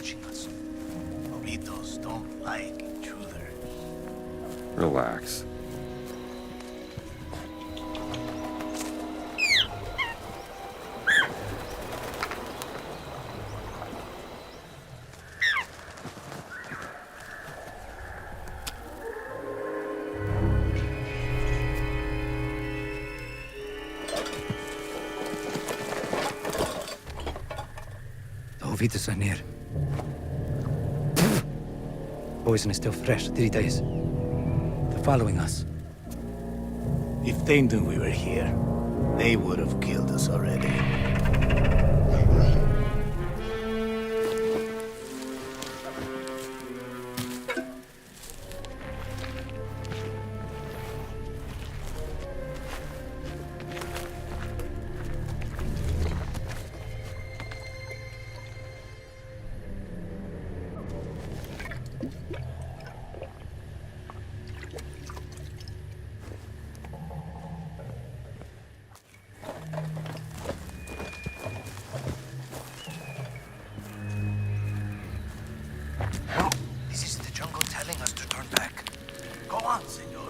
watching us. Burritos don't like intruders. Relax. Vitus are near. Poison is still fresh, 3 days. They're following us. If they knew we were here, they would have killed us already. This is the jungle telling us to turn back. Go on, senor.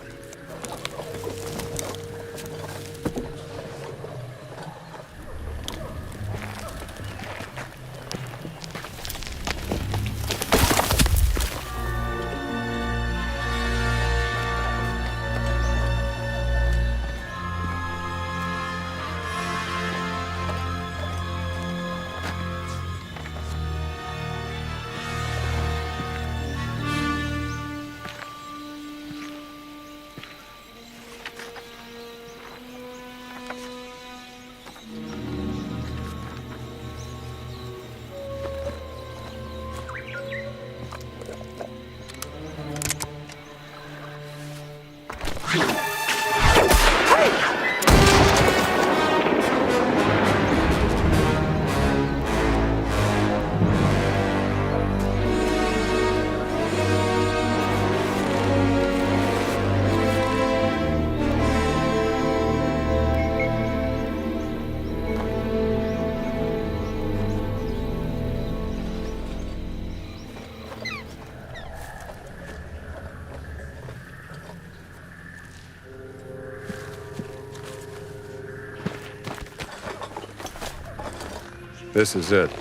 This is it.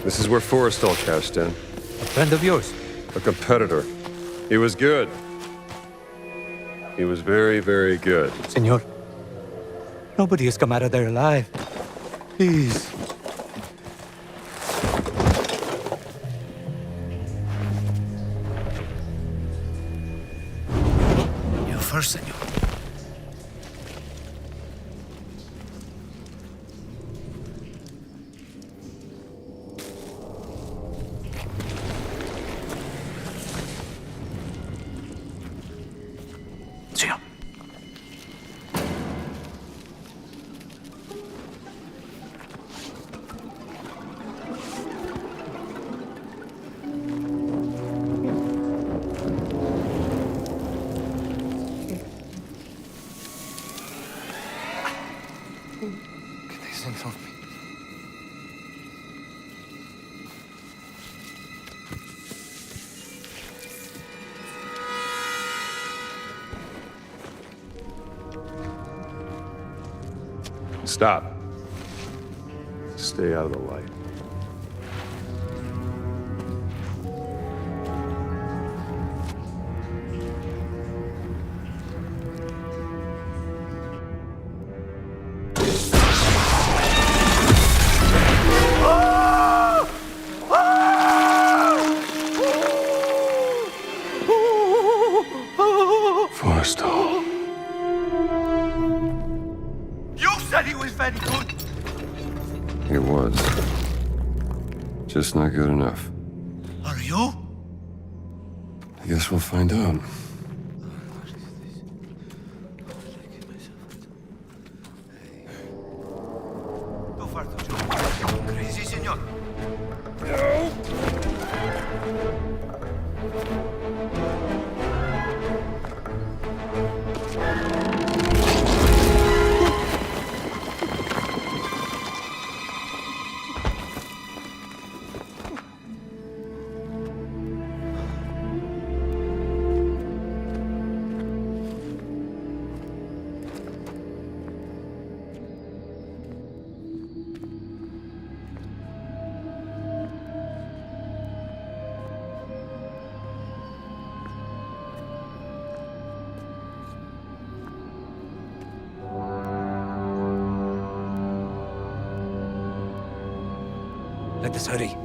This is where Forrestal cashed in. A friend of yours. A competitor. He was good. He was very, very good. Senor, nobody has come out of there alive. Please. You first, senor. Senor. Get these things off me. Stop. Stay out of the light. Forrestal. You said he was very good. He was. Just not good enough. Are you? I guess we'll find out. Too far to jump. Crazy, senor. Let us hurry.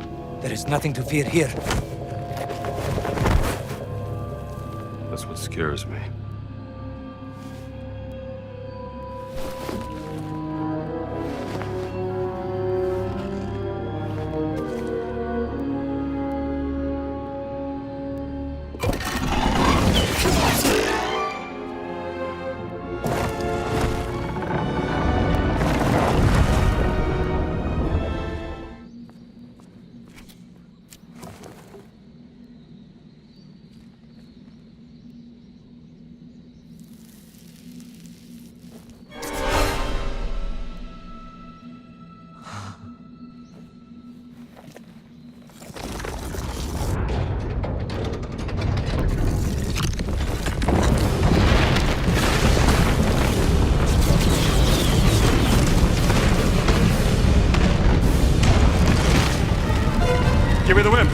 There is nothing to fear here. That's what scares me. Give me the whip!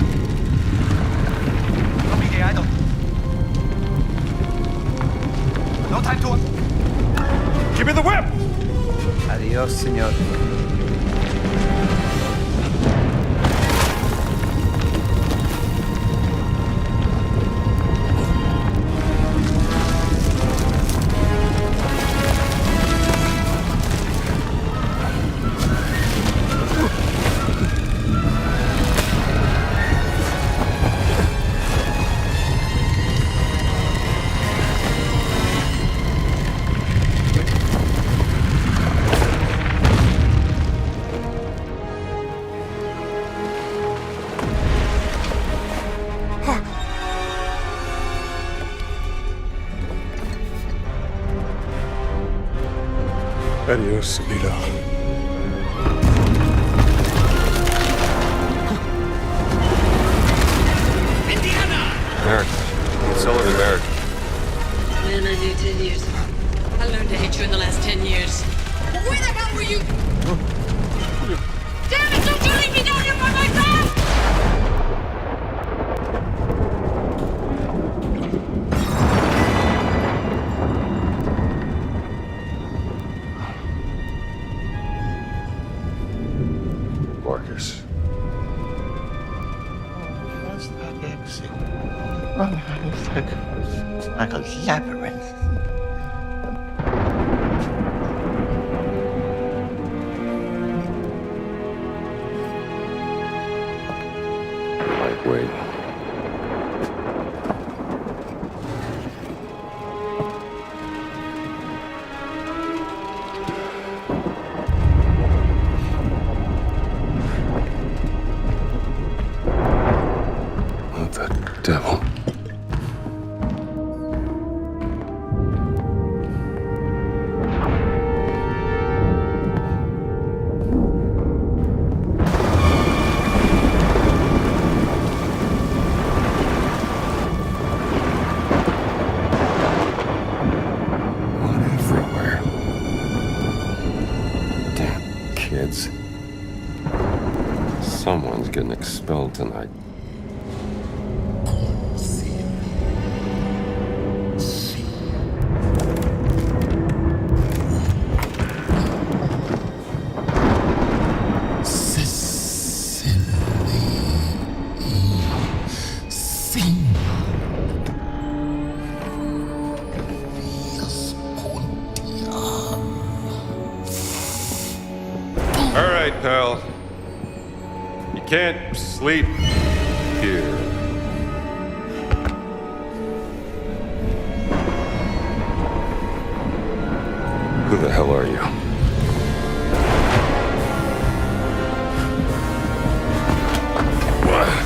No me idle. No time to... Give me the whip! Adios, señor. Adios, Milo. America. Sullivan, America. Man I knew 10 years ago. I learned to hate you in the last 10 years. Where the hell were you? Damn it, don't you leave me down here by myself! Marcus. What's that exit? It's like a labyrinth. Lightweight. What the devil? Blood everywhere. Damn kids. Someone's getting expelled tonight. All right, pal. You can't sleep here. Who the hell are you? Right.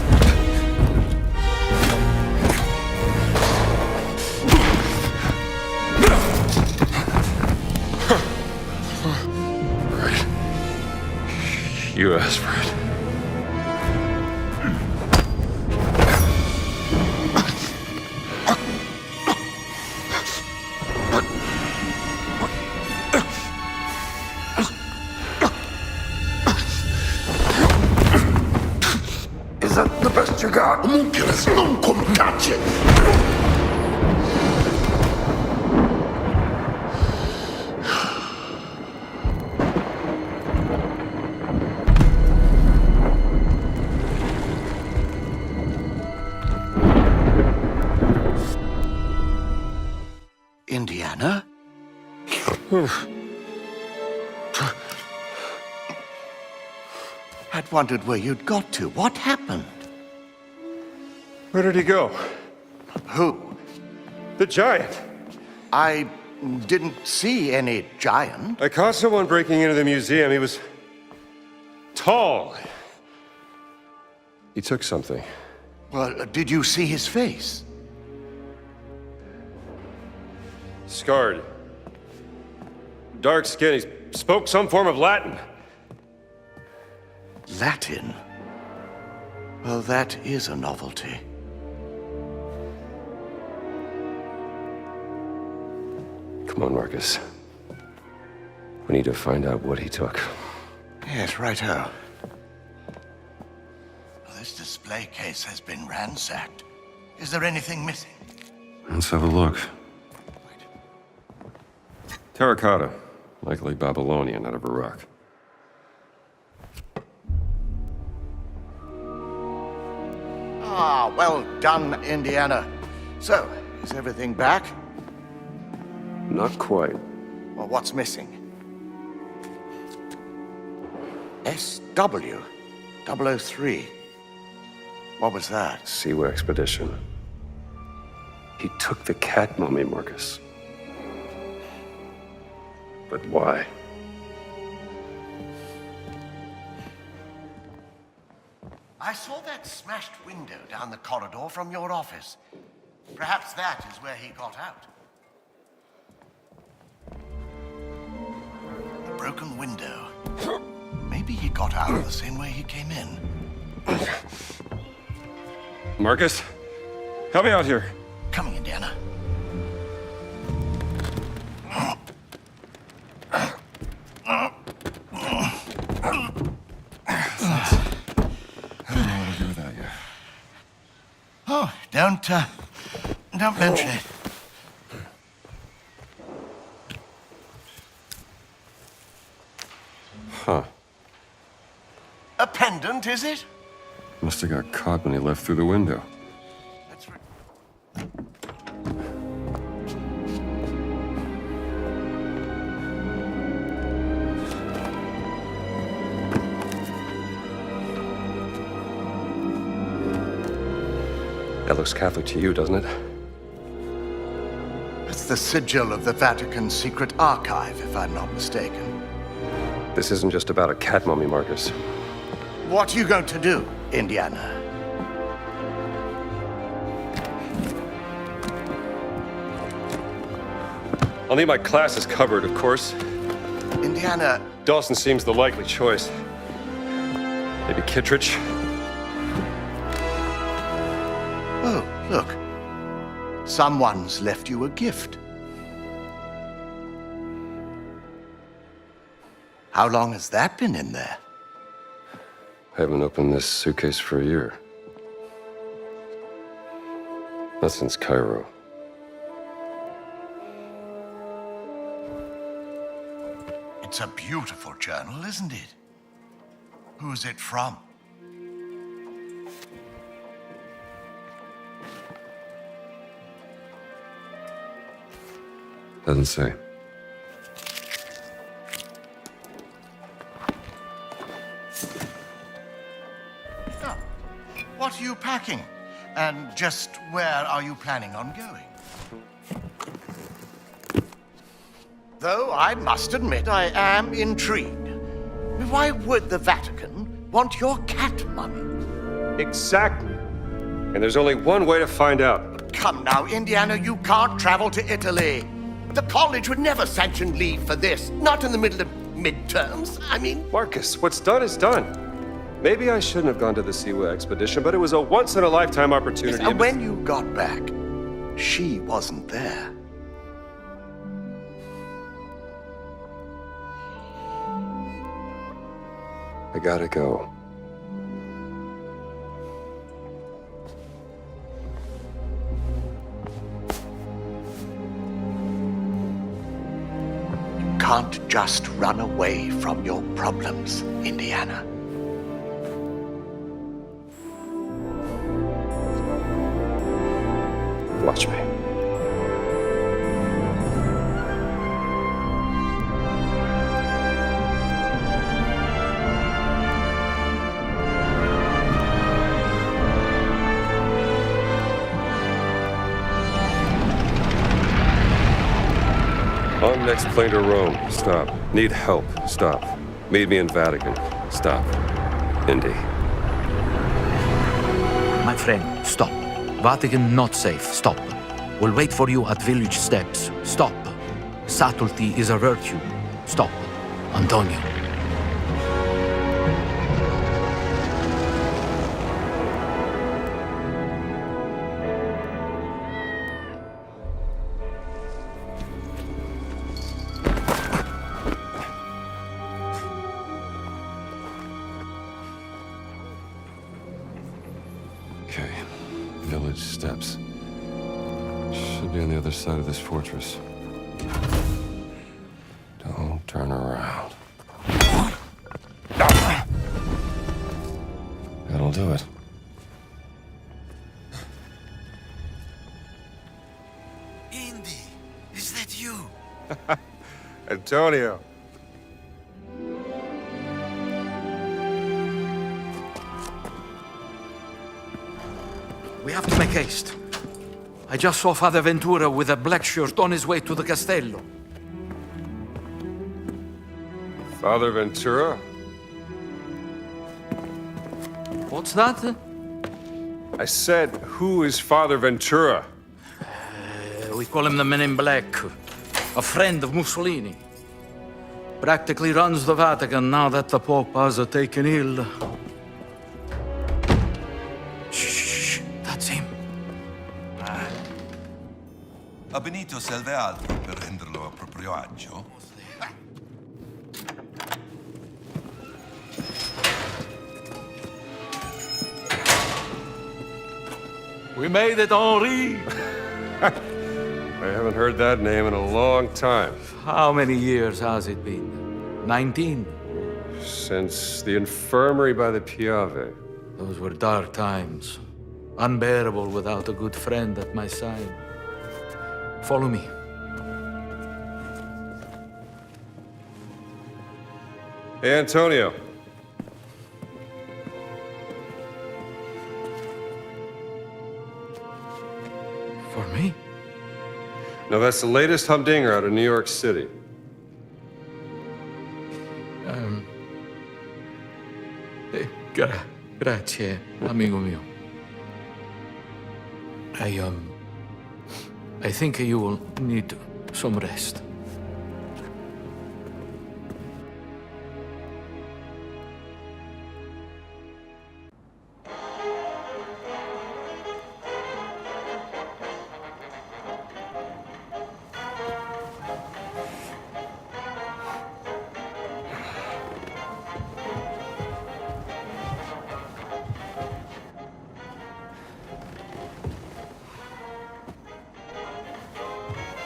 You asked for it. Is that the best you got? Homunculus, non come catch it! Indiana? I'd wondered where you'd got to. What happened? Where did he go? Who? The giant. I didn't see any giant. I caught someone breaking into the museum. He was tall. He took something. Well, did you see his face? Scarred. Dark skin. He spoke some form of Latin. Latin? Well, that is a novelty. Come on, Marcus. We need to find out what he took. Yes, righto. This display case has been ransacked. Is there anything missing? Let's have a look. Terracotta. Likely Babylonian out of Iraq. Ah, well done, Indiana. So, is everything back? Not quite. Well, what's missing? SW 003. What was that? Siwa expedition. He took the cat mummy, Marcus. But why? I saw that smashed window down the corridor from your office. Perhaps that is where he got out. A broken window. Maybe he got out the same way he came in. Marcus, help me out here. Coming, Indiana. Oh, don't mention it. Huh. A pendant, is it? Must have got caught when he left through the window. That's That looks Catholic to you, doesn't it? It's the sigil of the Vatican's secret archive, if I'm not mistaken. This isn't just about a cat mummy, Marcus. What are you going to do, Indiana? I'll need my classes covered, of course. Indiana, Dawson seems the likely choice. Maybe Kittredge? oh, look. Someone's left you a gift. How long has that been in there? I haven't opened this suitcase for a year. Not since Cairo. It's a beautiful journal, isn't it? Who's it from? Doesn't say. Oh, what are you packing? And just where are you planning on going? Though I must admit I am intrigued. Why would the Vatican want your cat mummy? Exactly. And there's only one way to find out. Come now, Indiana, you can't travel to Italy. The college would never sanction leave for this. Not in the middle of midterms. I mean... Marcus, what's done is done. Maybe I shouldn't have gone to the Siwa expedition, but it was a once-in-a-lifetime opportunity. And when you got back, she wasn't there. I gotta go. You can't just run away from your problems, Indiana. Watch me. On next plane to Rome. Stop. Need help. Stop. Meet me in Vatican. Stop. Indy. My friend, stop. Vatican not safe. Stop. We'll wait for you at village steps. Stop. Subtlety is a virtue. Stop. Antonio. Okay. Village steps. Should be on the other side of this fortress. Don't turn around. That'll do it. Indy, is that you? Antonio. We have to make haste. I just saw Father Ventura with a black shirt on his way to the Castello. Father Ventura? What's that? I said, who is Father Ventura? We call him the Men in Black. A friend of Mussolini. Practically runs the Vatican now that the Pope has taken ill. Shh, that's him. A Benito serve altro per renderlo a proprio agio? We made it, Henri. I haven't heard that name in a long time. How many years has it been? 19? Since the infirmary by the Piave. Those were dark times. Unbearable without a good friend at my side. Follow me. Hey, Antonio. For me? No, that's the latest humdinger out of New York City. Grazie, amigo mio. I think you will need some rest.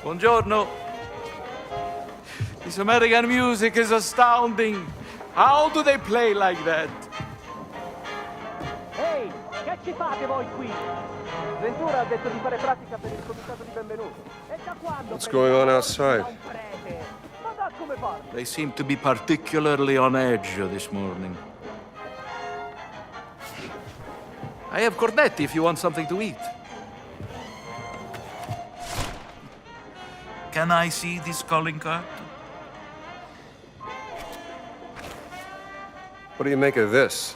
Buongiorno. This American music is astounding. How do they play like that? Ehi, che ci fate voi qui? Ventura ha detto di fare pratica per il comitato di benvenuto. E da quando? What's going on outside? Un prete. Ma da come parli? They seem to be particularly on edge this morning. I have cornetti if you want something to eat. Can I see this calling card? What do you make of this?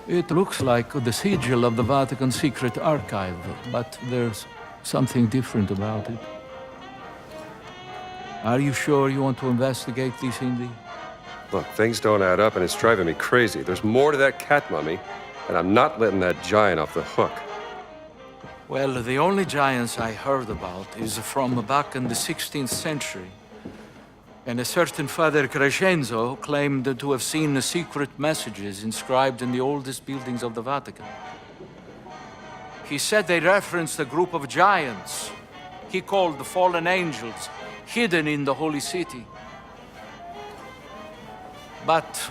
It looks like the sigil of the Vatican Secret Archive, but there's something different about it. Are you sure you want to investigate this, Indy? Look, things don't add up and it's driving me crazy. There's more to that cat mummy, and I'm not letting that giant off the hook. Well, the only giants I heard about is from back in the 16th century. And a certain Father Crescenzo claimed to have seen secret messages inscribed in the oldest buildings of the Vatican. He said they referenced a group of giants he called the fallen angels, hidden in the holy city. But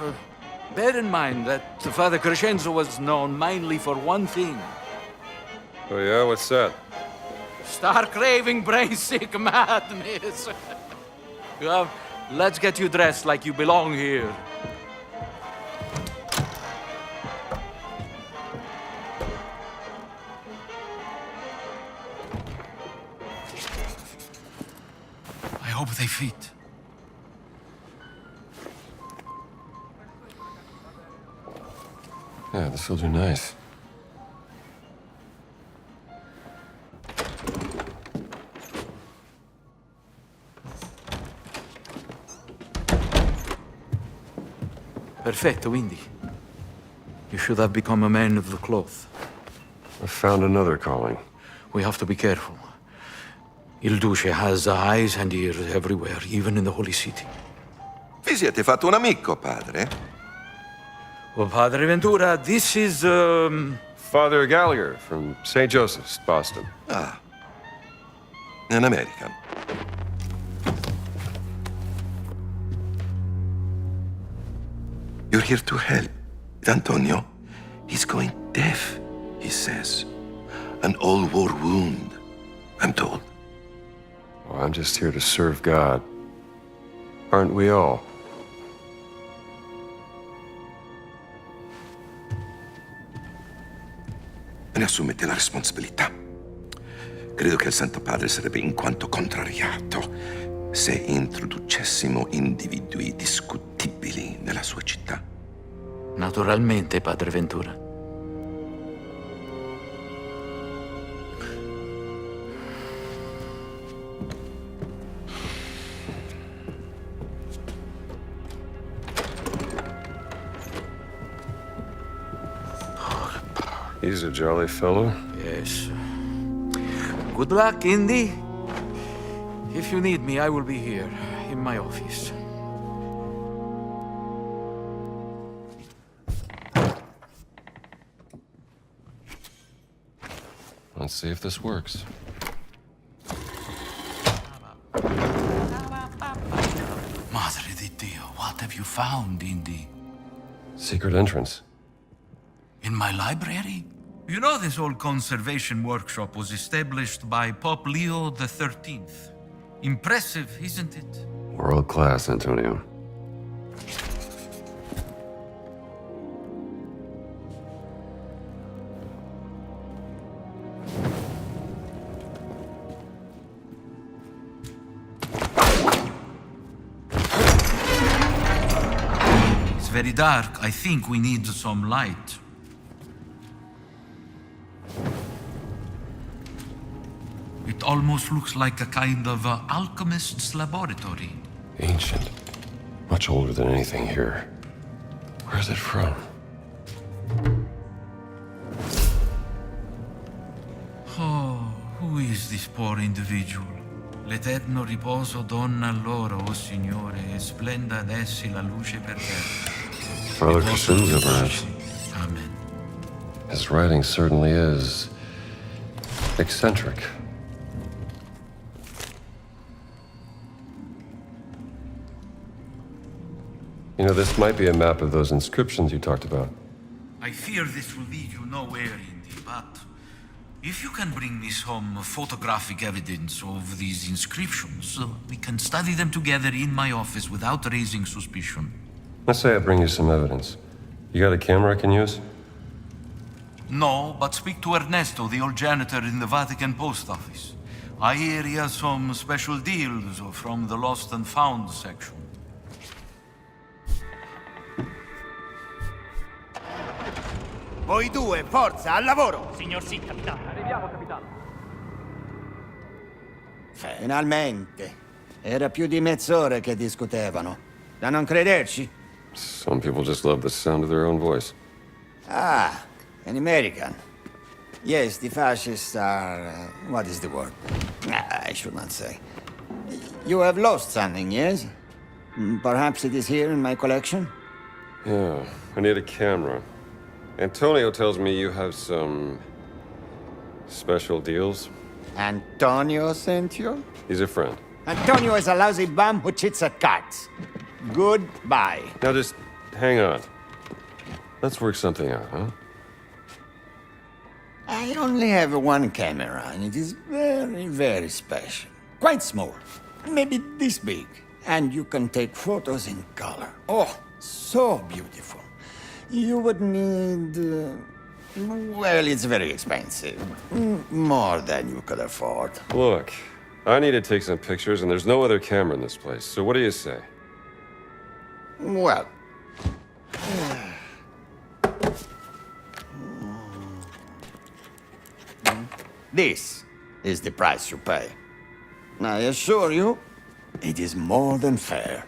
bear in mind that Father Crescenzo was known mainly for one thing. Oh yeah, what's that? Stark raving, brain-sick madness. Well, let's get you dressed like you belong here. hope they fit. Yeah, this will do nice. Perfetto, Indy. You should have become a man of the cloth. I found another calling. We have to be careful. Il Duce has eyes and ears everywhere, even in the Holy City. Vi siete fatto un amico, padre? Well, Padre Ventura, this is, Father Gallagher from St. Joseph's, Boston. Ah, an American. You're here to help. Antonio, he's going deaf, he says. An old war wound, I'm told. Well, I'm just here to serve God. Aren't we all? Ne assumete la responsabilità. Credo che il Santo Padre sarebbe in quanto contrariato se introducessimo individui discutibili nella sua città. naturalmente, Padre Ventura. He's a jolly fellow. Yes. Good luck, Indy. If you need me, I will be here, in my office. Let's see if this works. Madre di Dio, what have you found, Indy? Secret entrance. In my library? You know, this old conservation workshop was established by Pope Leo XIII. Impressive, isn't it? World class, Antonio. It's very dark. I think we need some light. It almost looks like a kind of alchemist's laboratory. Ancient. Much older than anything here. Where's it from? Oh, who is this poor individual? L'eterno riposo donna loro, o Signore, e splenda ad essi la luce perpetua. Father Crescenzo, perhaps. Amen. His writing certainly is eccentric. You know, this might be a map of those inscriptions you talked about. I fear this will lead you nowhere, Indy, but if you can bring me some photographic evidence of these inscriptions, we can study them together in my office without raising suspicion. Let's say I bring you some evidence. You got a camera I can use? No, but speak to Ernesto, the old janitor in the Vatican post office. I hear he has some special deals from the lost and found section. Voi due, forza, al lavoro! Signor sì, capitano. Arriviamo, capitano. Finalmente. Era più di mezz'ora che discutevano. Da non crederci? Some people just love the sound of their own voice. Ah, an American. Yes, the fascists are... what is the word? I should not say. You have lost something, yes? Perhaps it is here in my collection? Yeah, I need a camera. Antonio tells me you have some special deals. Antonio sent you? He's a friend. Antonio is a lousy bum who cheats at cards. Goodbye. Now just hang on. Let's work something out, huh? I only have one camera, and it is very, very special. Quite small. Maybe this big. And you can take photos in color. Oh, so beautiful. You would need... well, it's very expensive. More than you could afford. Look, I need to take some pictures, and there's no other camera in this place. So what do you say? Well, this is the price you pay. I assure you, it is more than fair.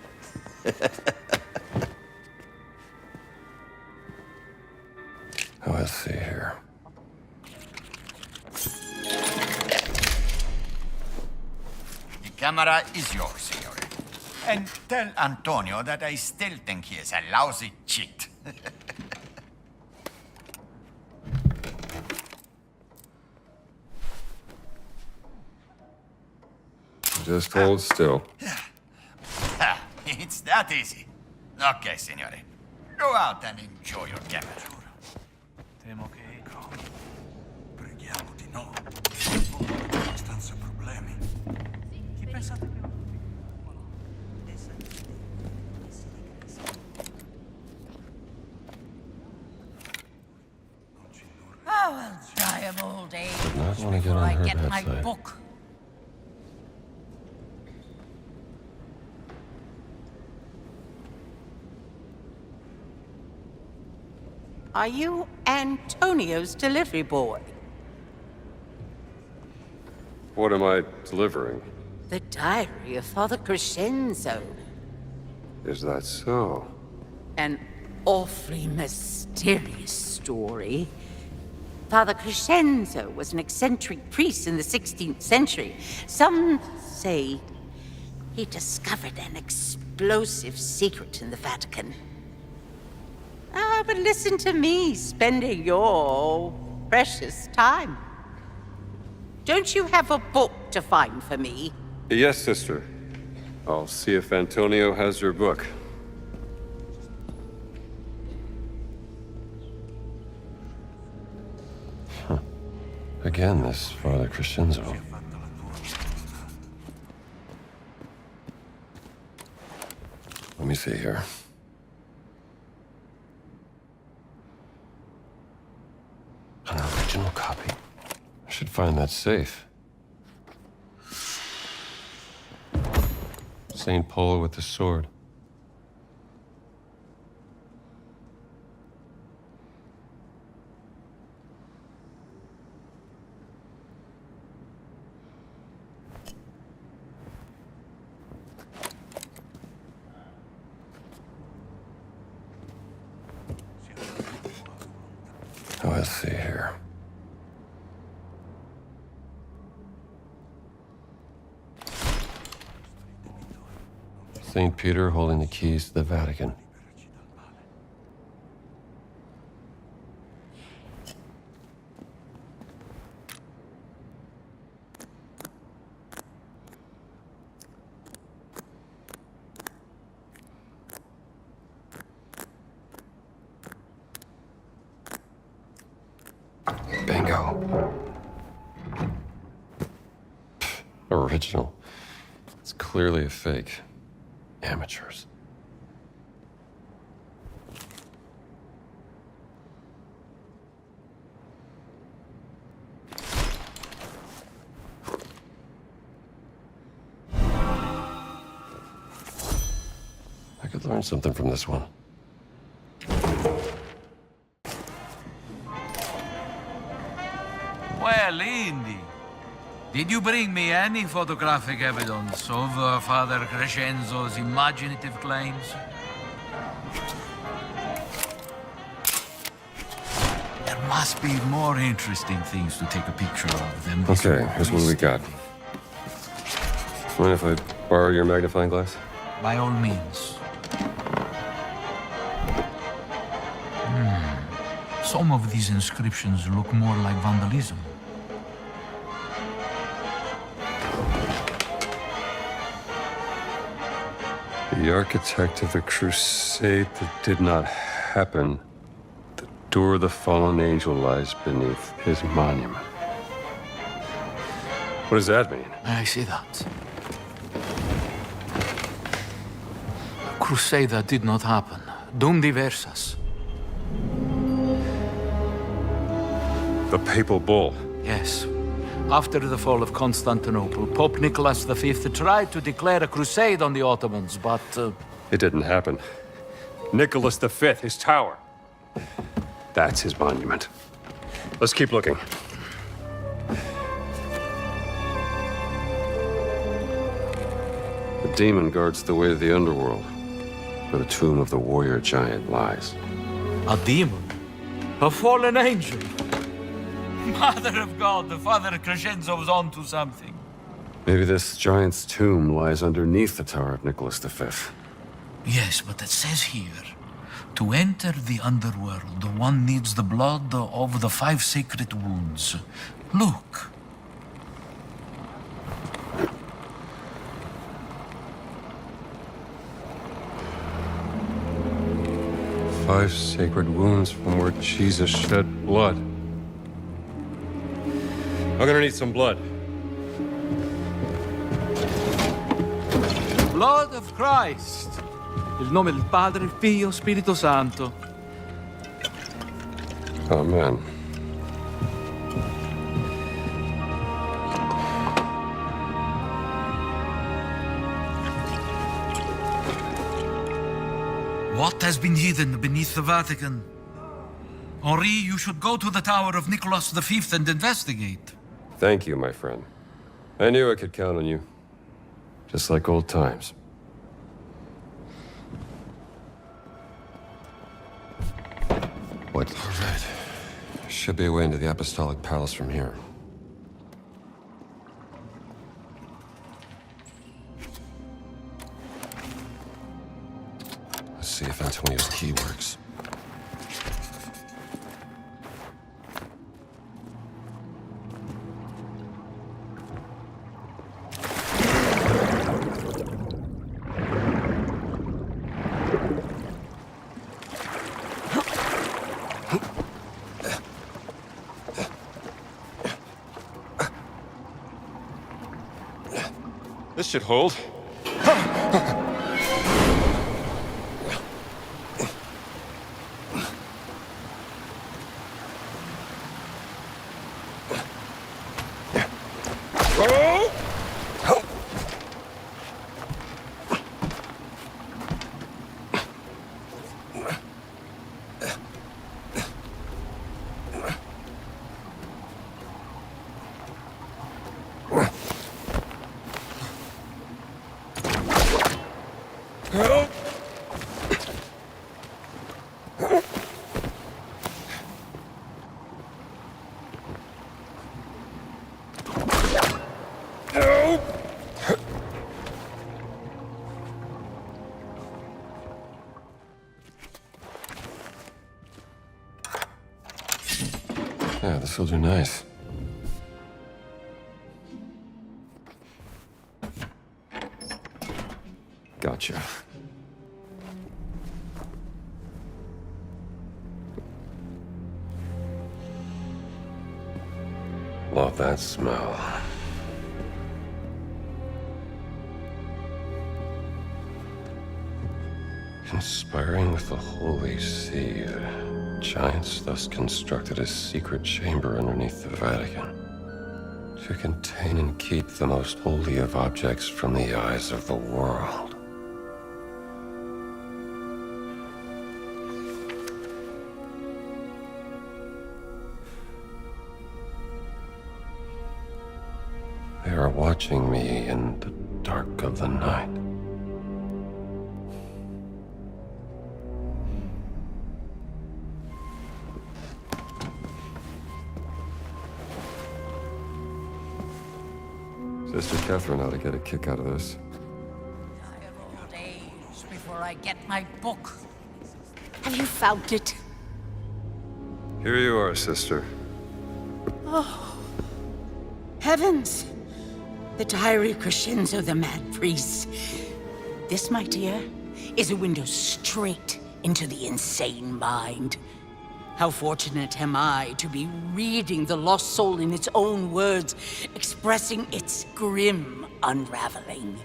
Oh, let's see here. The camera is yours, signore. And tell Antonio that I still think he is a lousy cheat. Just hold still. It's that easy. Okay, signore. Go out and enjoy your camera. Temo che Preghiamo di no. Non ho abbastanza problemi. Chi pensate che... Oh, I'll die of old age Not want to get before on I her get bad my side. book. Are you Antonio's delivery boy? What am I delivering? The diary of Father Crescenzo. Is that so? An awfully mysterious story. Father Crescenzo was an eccentric priest in the 16th century. Some say he discovered an explosive secret in the Vatican. Ah, but listen to me spending your precious time. Don't you have a book to find for me? Yes, sister. I'll see if Antonio has your book. Huh. Again, this Father Crescenzo. Let me see here. An original copy. I should find that safe. St. Paul with the sword. Oh, let's see here. St. Peter holding the keys to the Vatican. Bingo. Pfft, original. It's clearly a fake. Amateurs. I could learn something from this one. Well, Indy, did you bring me any photographic evidence of Father Crescenzo's imaginative claims? There must be more interesting things to take a picture of than this. Okay, here's what we got. Mind if I borrow your magnifying glass? By all means. Some of these inscriptions look more like vandalism. The architect of a crusade that did not happen. The door of the fallen angel lies beneath his monument. What does that mean? I see that. A crusade that did not happen. Dum diversas. The papal bull. Yes. After the fall of Constantinople, Pope Nicholas V tried to declare a crusade on the Ottomans, but... It didn't happen. Nicholas V, his tower. That's his monument. Let's keep looking. The demon guards the way to the underworld, where the tomb of the warrior giant lies. A demon? A fallen angel? Mother of God, the Father Crescenzo was onto something. Maybe this giant's tomb lies underneath the tower of Nicholas V. Yes, but it says here, to enter the underworld, one needs the blood of the 5 sacred wounds. Look. Five sacred wounds from where Jesus shed blood. I'm gonna need some blood. Blood of Christ. Il nome del Padre, il Figlio, Spirito Santo. Amen. What has been hidden beneath the Vatican? Henri, you should go to the Tower of Nicholas V and investigate. Thank you, my friend. I knew I could count on you. Just like old times. What? All right. Should be a way into the Apostolic Palace from here. Let's see if Antonio's key works. This should hold. Yeah, this will do nice. Gotcha. Love that smell. Conspiring with the Holy See, the giants thus constructed a secret chamber underneath the Vatican to contain and keep the most holy of objects from the eyes of the world. They are watching me in the dark of the night. Sister Catherine ought to get a kick out of this. Die of old age before I get my book. Have you found it? Here you are, sister. Oh, heavens! The Diary of Crescenzo, the Mad Priest. This, my dear, is a window straight into the insane mind. How fortunate am I to be reading the lost soul in its own words, expressing its grim unraveling.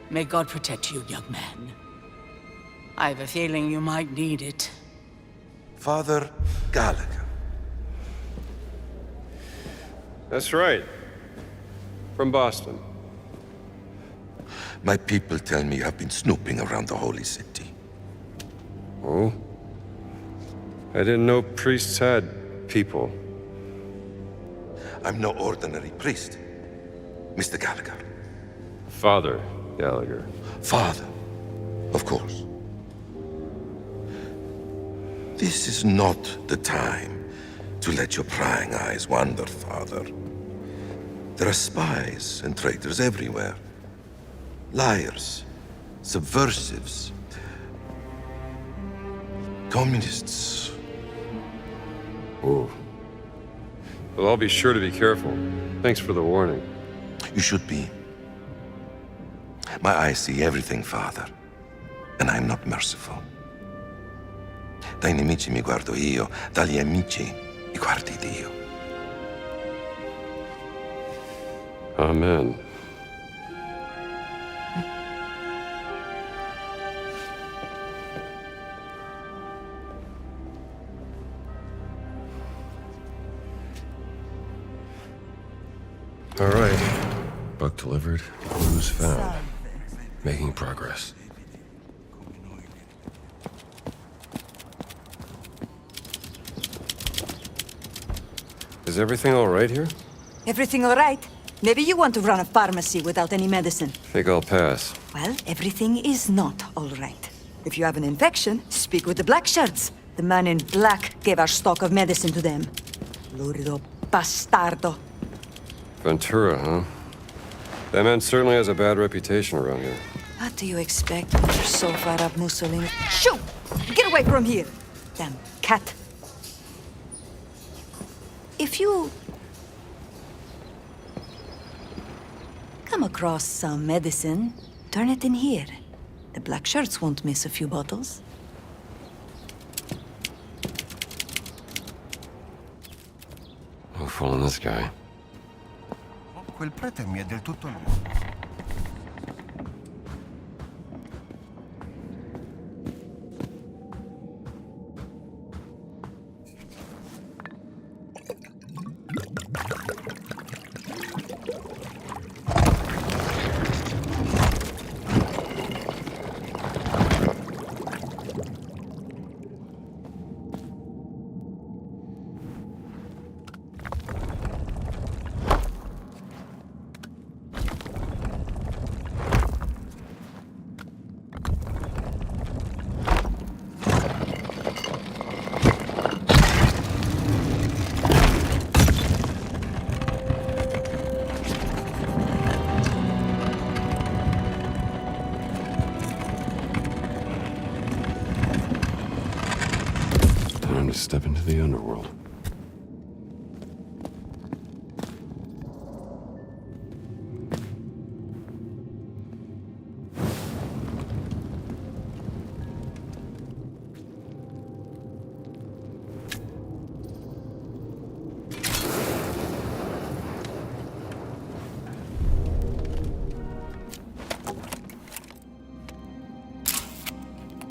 May God protect you, young man. I have a feeling you might need it. Father Gallagher. That's right. From Boston. My people tell me you have been snooping around the holy city. Oh? I didn't know priests had people. I'm no ordinary priest, Mr. Gallagher. Father Gallagher. Father, of course. This is not the time to let your prying eyes wander, Father. There are spies and traitors everywhere. Liars, subversives, communists. Oh. Well, I'll be sure to be careful. Thanks for the warning. You should be. My eyes see everything, Father, and I'm not merciful. Dai nemici mi guardo io, dagli amici mi guardi Dio. Amen. All right. Book delivered. Clues found. Making progress. Is everything all right here? Everything all right? Maybe you want to run a pharmacy without any medicine. Think I'll pass. Well, everything is not all right. If you have an infection, speak with the black shirts. The man in black gave our stock of medicine to them. Lurido bastardo. Ventura, huh? That man certainly has a bad reputation around here. What do you expect when you're so far up Mussolini? Shoo! Get away from here! Damn cat. If you come across some medicine, turn it in here. The black shirts won't miss a few bottles. No fooling this guy. Quel prete mi è del tutto nuovo. Time to step into the underworld.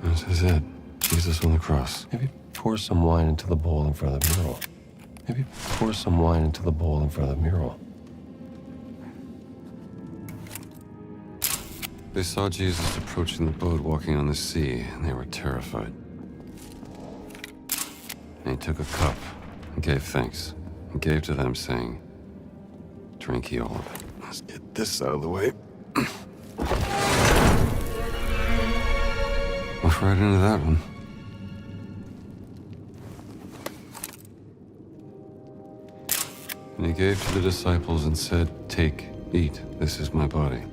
This is it. Jesus on the cross. Maybe pour some wine into the bowl in front of the mural. Maybe pour some wine into the bowl in front of the mural. They saw Jesus approaching the boat walking on the sea, and they were terrified. And he took a cup and gave thanks, and gave to them, saying, "Drink ye all of it." Let's get this out of the way. Walked right into that one. And he gave to the disciples and said, "Take, eat, this is my body."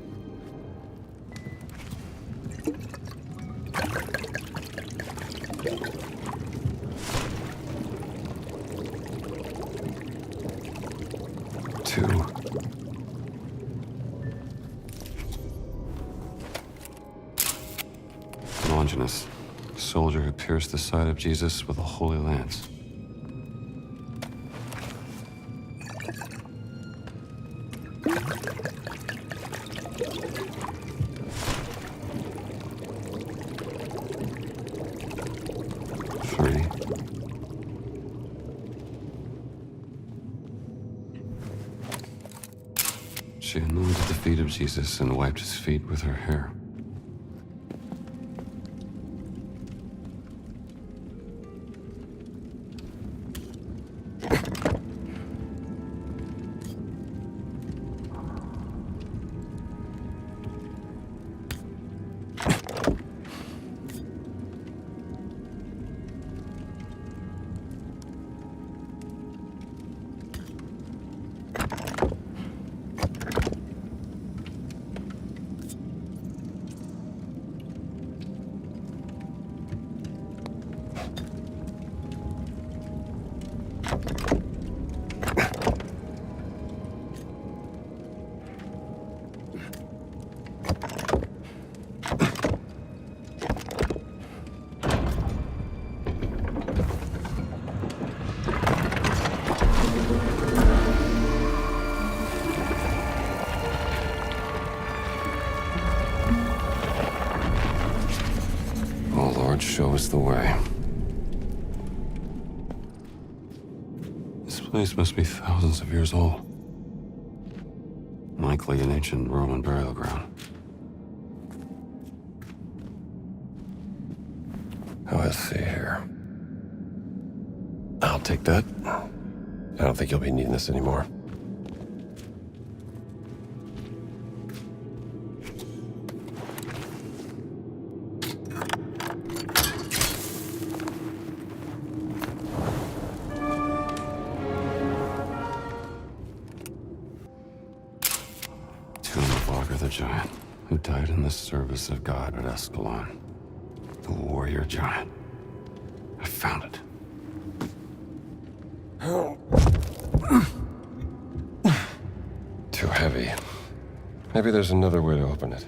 Two. Longinus, a soldier who pierced the side of Jesus with a holy lance. She anointed the feet of Jesus and wiped his feet with her hair. Show us the way. This place must be thousands of years old. Likely an ancient Roman burial ground. Oh, let's see here. I'll take that. I don't think you'll be needing this anymore. The giant who died in the service of God at Escalon. The warrior giant. I found it. Too heavy. Maybe there's another way to open it.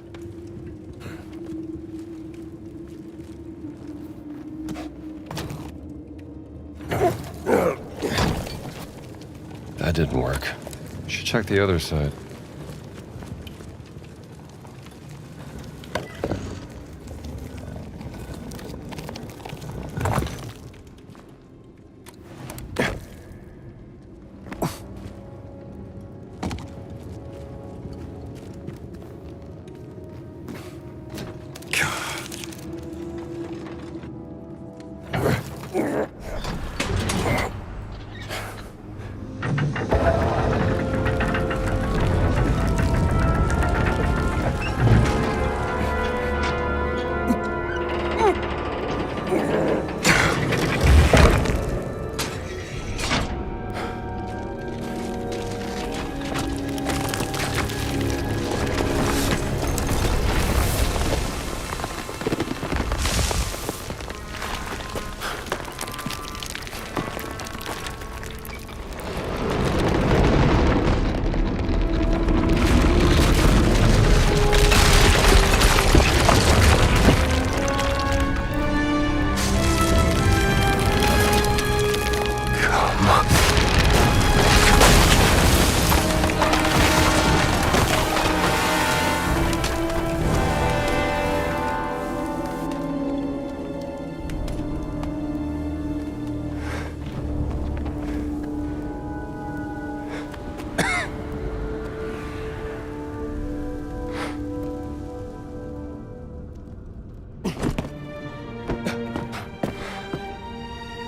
That didn't work. Should check the other side.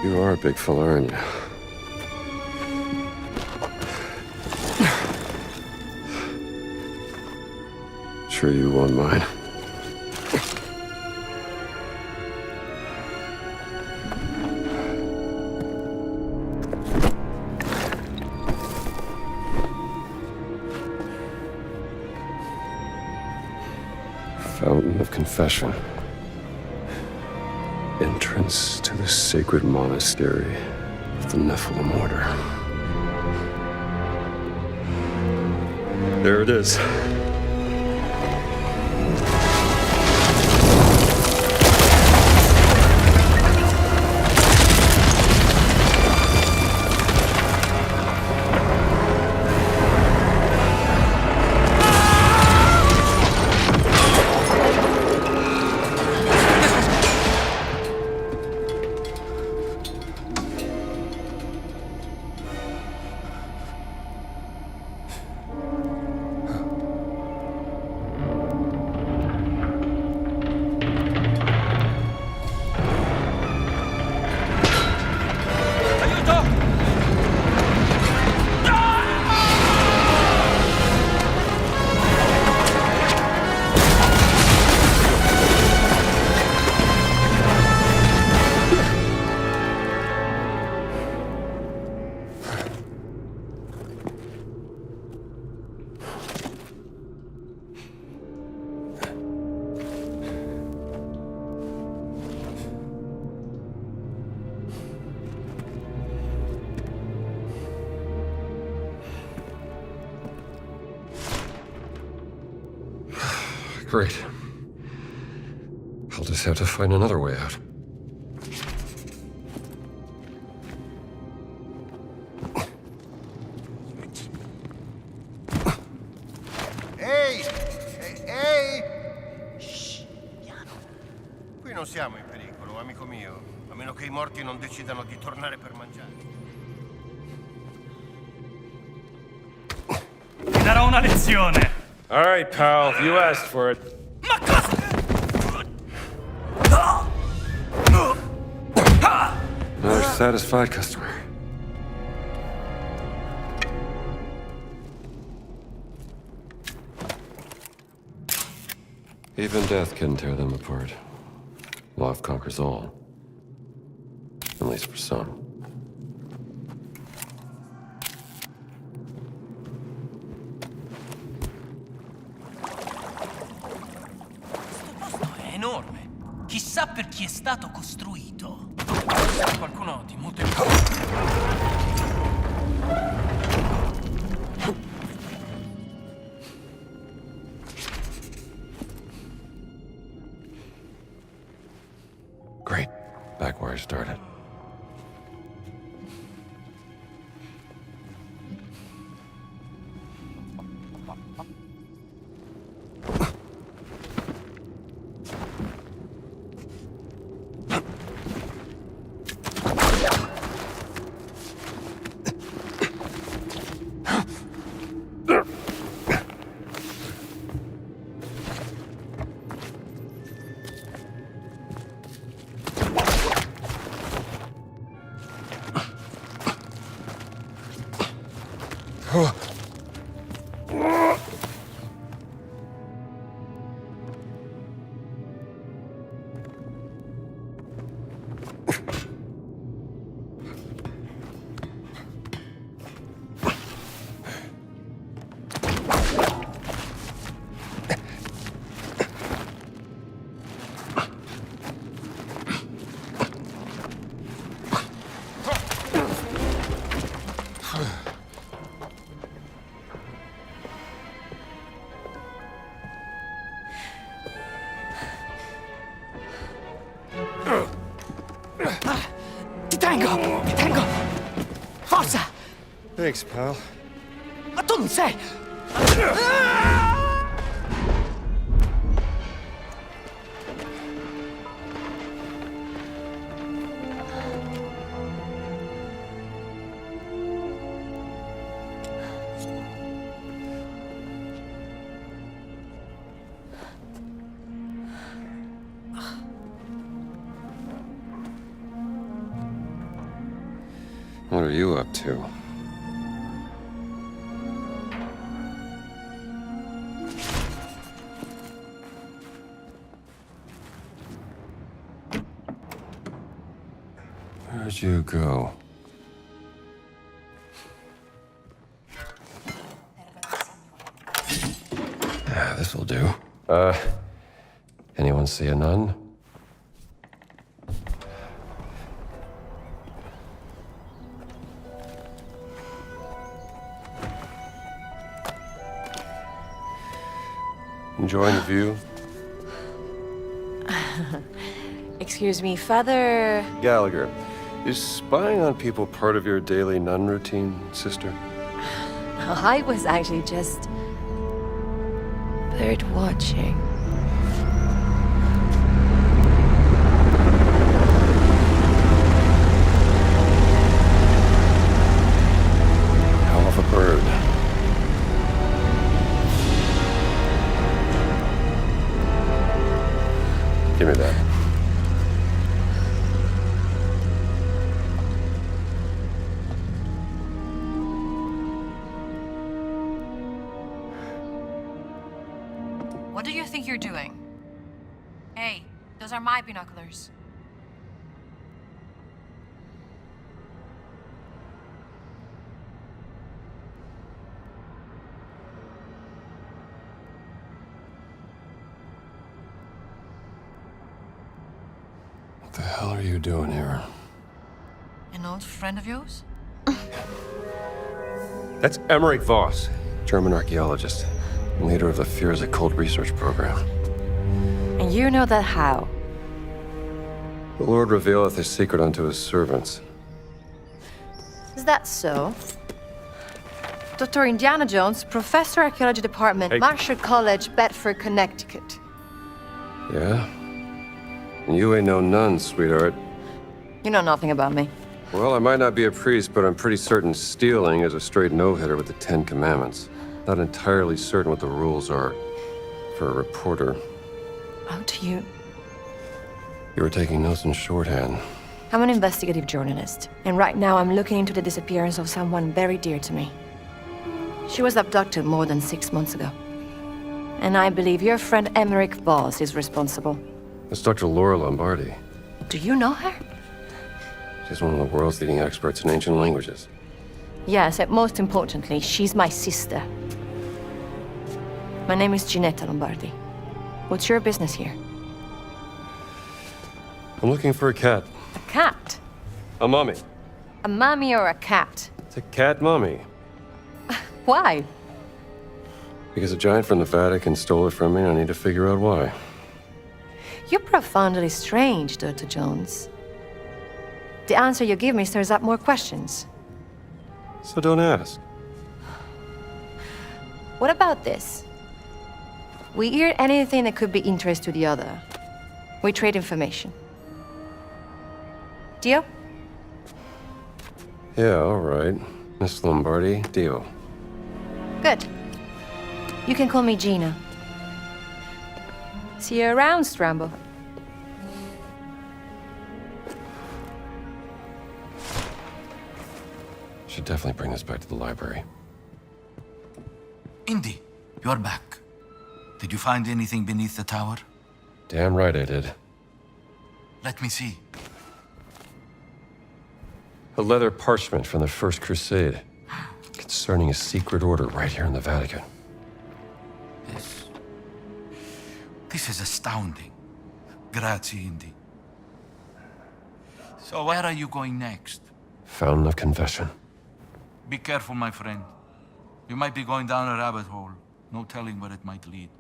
You are a big fella, aren't you? Sure you won't mind? Fountain of Confession. Entrance to the sacred monastery of the Nephilim Order. There it is. Great. I'll just have to find another way out. Ehi! Ehi! Shh, piano. Qui non siamo in pericolo, amico mio. A meno che i morti non decidano di tornare per mangiare. Ti darò una lezione! All right, pal. You asked for it. Ma cosa? Another satisfied customer. Even death can tear them apart. Love conquers all. At least for some. Questo posto è enorme. Chissà per chi è stato costruito. Qualcuno di molto Great. Back where I started. Ti tengo! Forza! Thanks, pal. Ma tu non sei! What are you up to? Where'd you go? This'll do. Anyone see a nun? Enjoying the view? Excuse me, Father... Gallagher, is spying on people part of your daily nun routine, sister? I was actually just... bird watching. Hell of a bird. Give me that. What do you think you're doing? Hey, those are my binoculars. What the hell are you doing here? An old friend of yours? That's Emmerich Voss, German archaeologist, leader of the Fears Occult research program. And you know that how? The Lord revealeth his secret unto his servants. Is that so? Dr. Indiana Jones, Professor Archaeology Department, Hey. Marshall College, Bedford, Connecticut. Yeah? And you ain't no nun, sweetheart. You know nothing about me. Well, I might not be a priest, but I'm pretty certain stealing is a straight no-hitter with the Ten Commandments. Not entirely certain what the rules are for a reporter. How do you... You were taking notes in shorthand. I'm an investigative journalist, and right now I'm looking into the disappearance of someone very dear to me. She was abducted more than 6 months ago. And I believe your friend Emmerich Voss is responsible. That's Dr. Laura Lombardi. Do you know her? She's one of the world's leading experts in ancient languages. Yes, and most importantly, she's my sister. My name is Ginetta Lombardi. What's your business here? I'm looking for a cat. A cat? A mummy. A mummy or a cat? It's a cat mummy. Why? Because a giant from the Vatican stole it from me, and I need to figure out why. You're profoundly strange, Dr. Jones. The answer you give me stirs up more questions. So don't ask. What about this? We hear anything that could be interest to the other. We trade information. Deal? Yeah, all right. Miss Lombardi, deal. Good. You can call me Gina. See you around, Strambo. Should definitely bring this back to the library. Indy, you're back. Did you find anything beneath the tower? Damn right I did. Let me see. A leather parchment from the First Crusade concerning a secret order right here in the Vatican. This is astounding. Grazie, Indy. So where are you going next? Fountain of Confession. Be careful, my friend. You might be going down a rabbit hole. No telling where it might lead.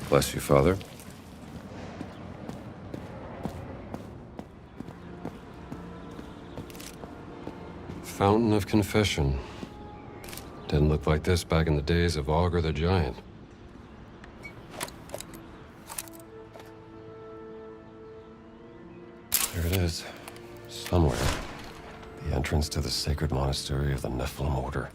Bless you, Father. Fountain of Confession. Didn't look like this back in the days of Augur the Giant. There it is. Somewhere. The entrance to the sacred monastery of the Nephilim Order.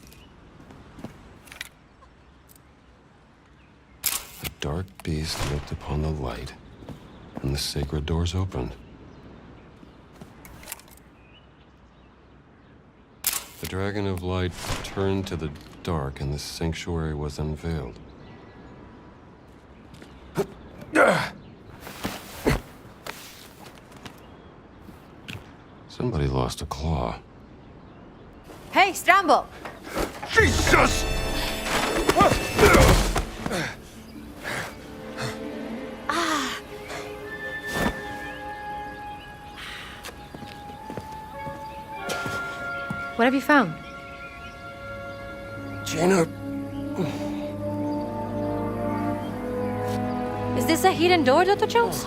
The dark beast looked upon the light, and the sacred doors opened. The dragon of light turned to the dark, and the sanctuary was unveiled. Somebody lost a claw. Hey, Strambo! Jesus! What have you found? Gina. Is this a hidden door, Dr. Jones?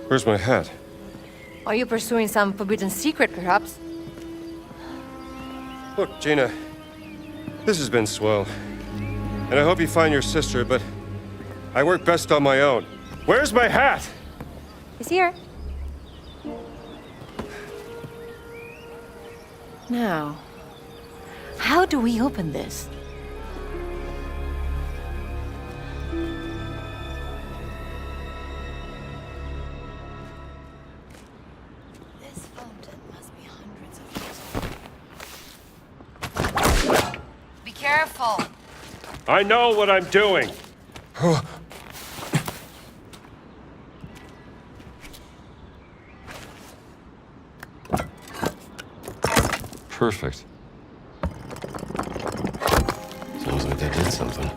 Where's my hat? Are you pursuing some forbidden secret, perhaps? Look, Gina, this has been swell. And I hope you find your sister, but I work best on my own. Where's my hat? It's here. Now, how do we open this? This fountain must be hundreds of years old. Be careful! I know what I'm doing. Perfect. Sounds like they did something.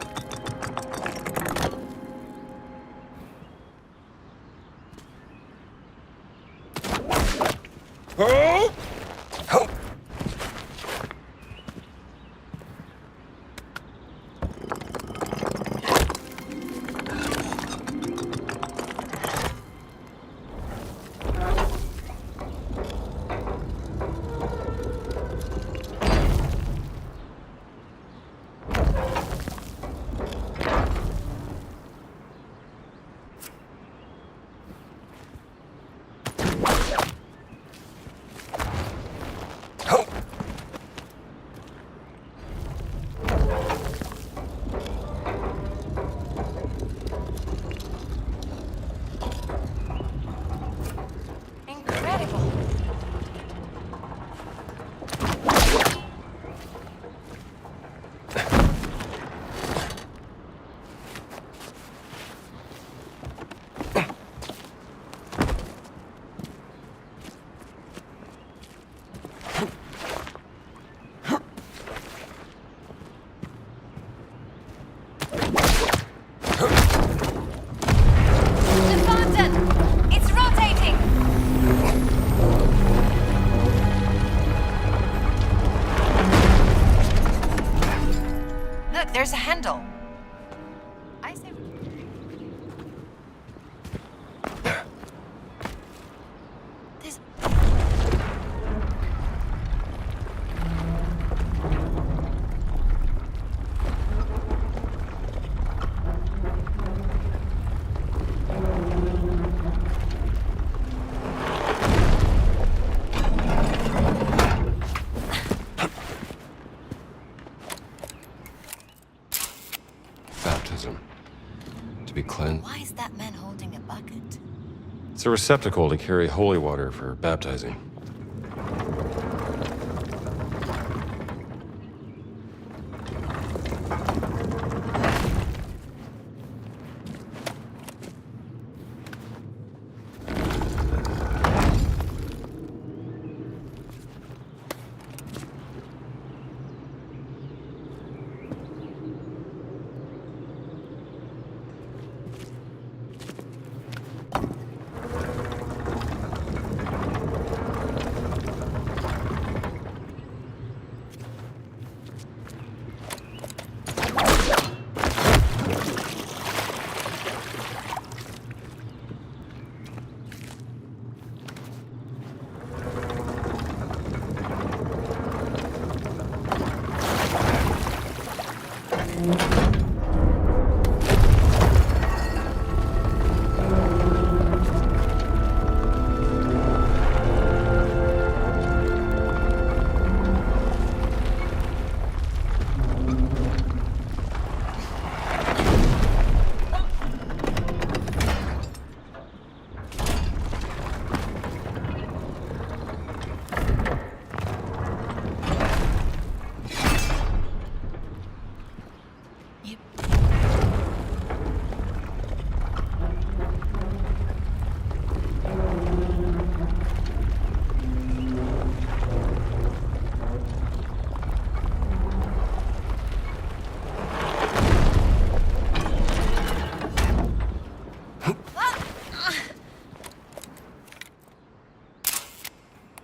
There's a handle. I say... This... Baptism. To be cleansed. Why is that man holding a bucket? It's a receptacle to carry holy water for baptizing.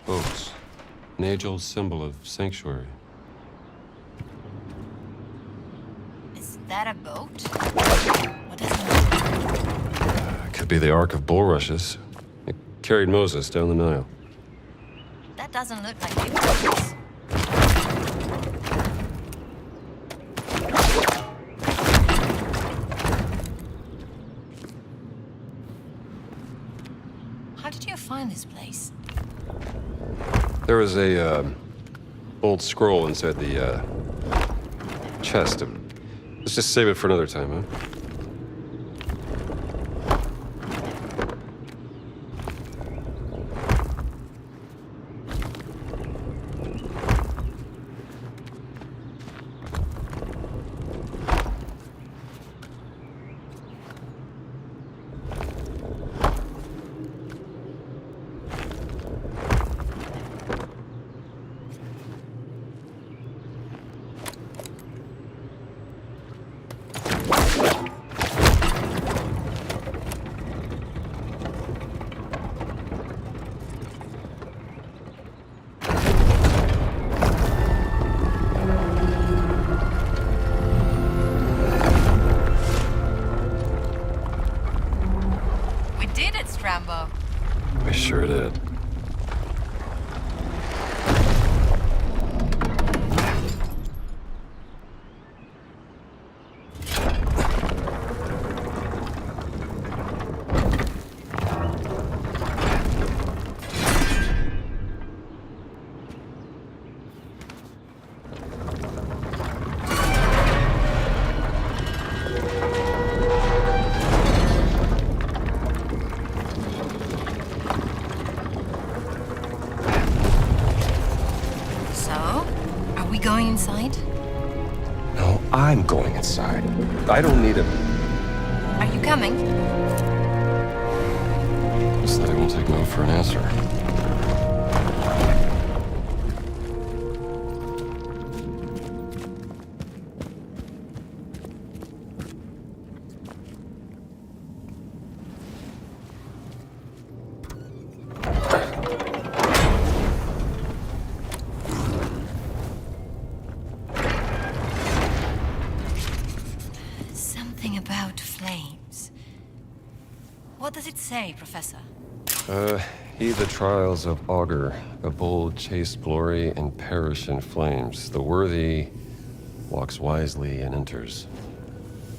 Boats. An age-old symbol of sanctuary. Is that a boat? What does it Could be the Ark of Bulrushes. It carried Moses down the Nile. mean? That doesn't look like it. How did you find this place? There was a, old scroll inside the, chest. Let's just save it for another time, huh? Rambo. We sure did. Going inside? No, I'm going inside. I don't need a... Are you coming? Guess that I won't take no for an answer. Something about flames. What does it say, Professor? Heed the trials of Augur. The bold chase glory and perish in flames. The worthy walks wisely and enters.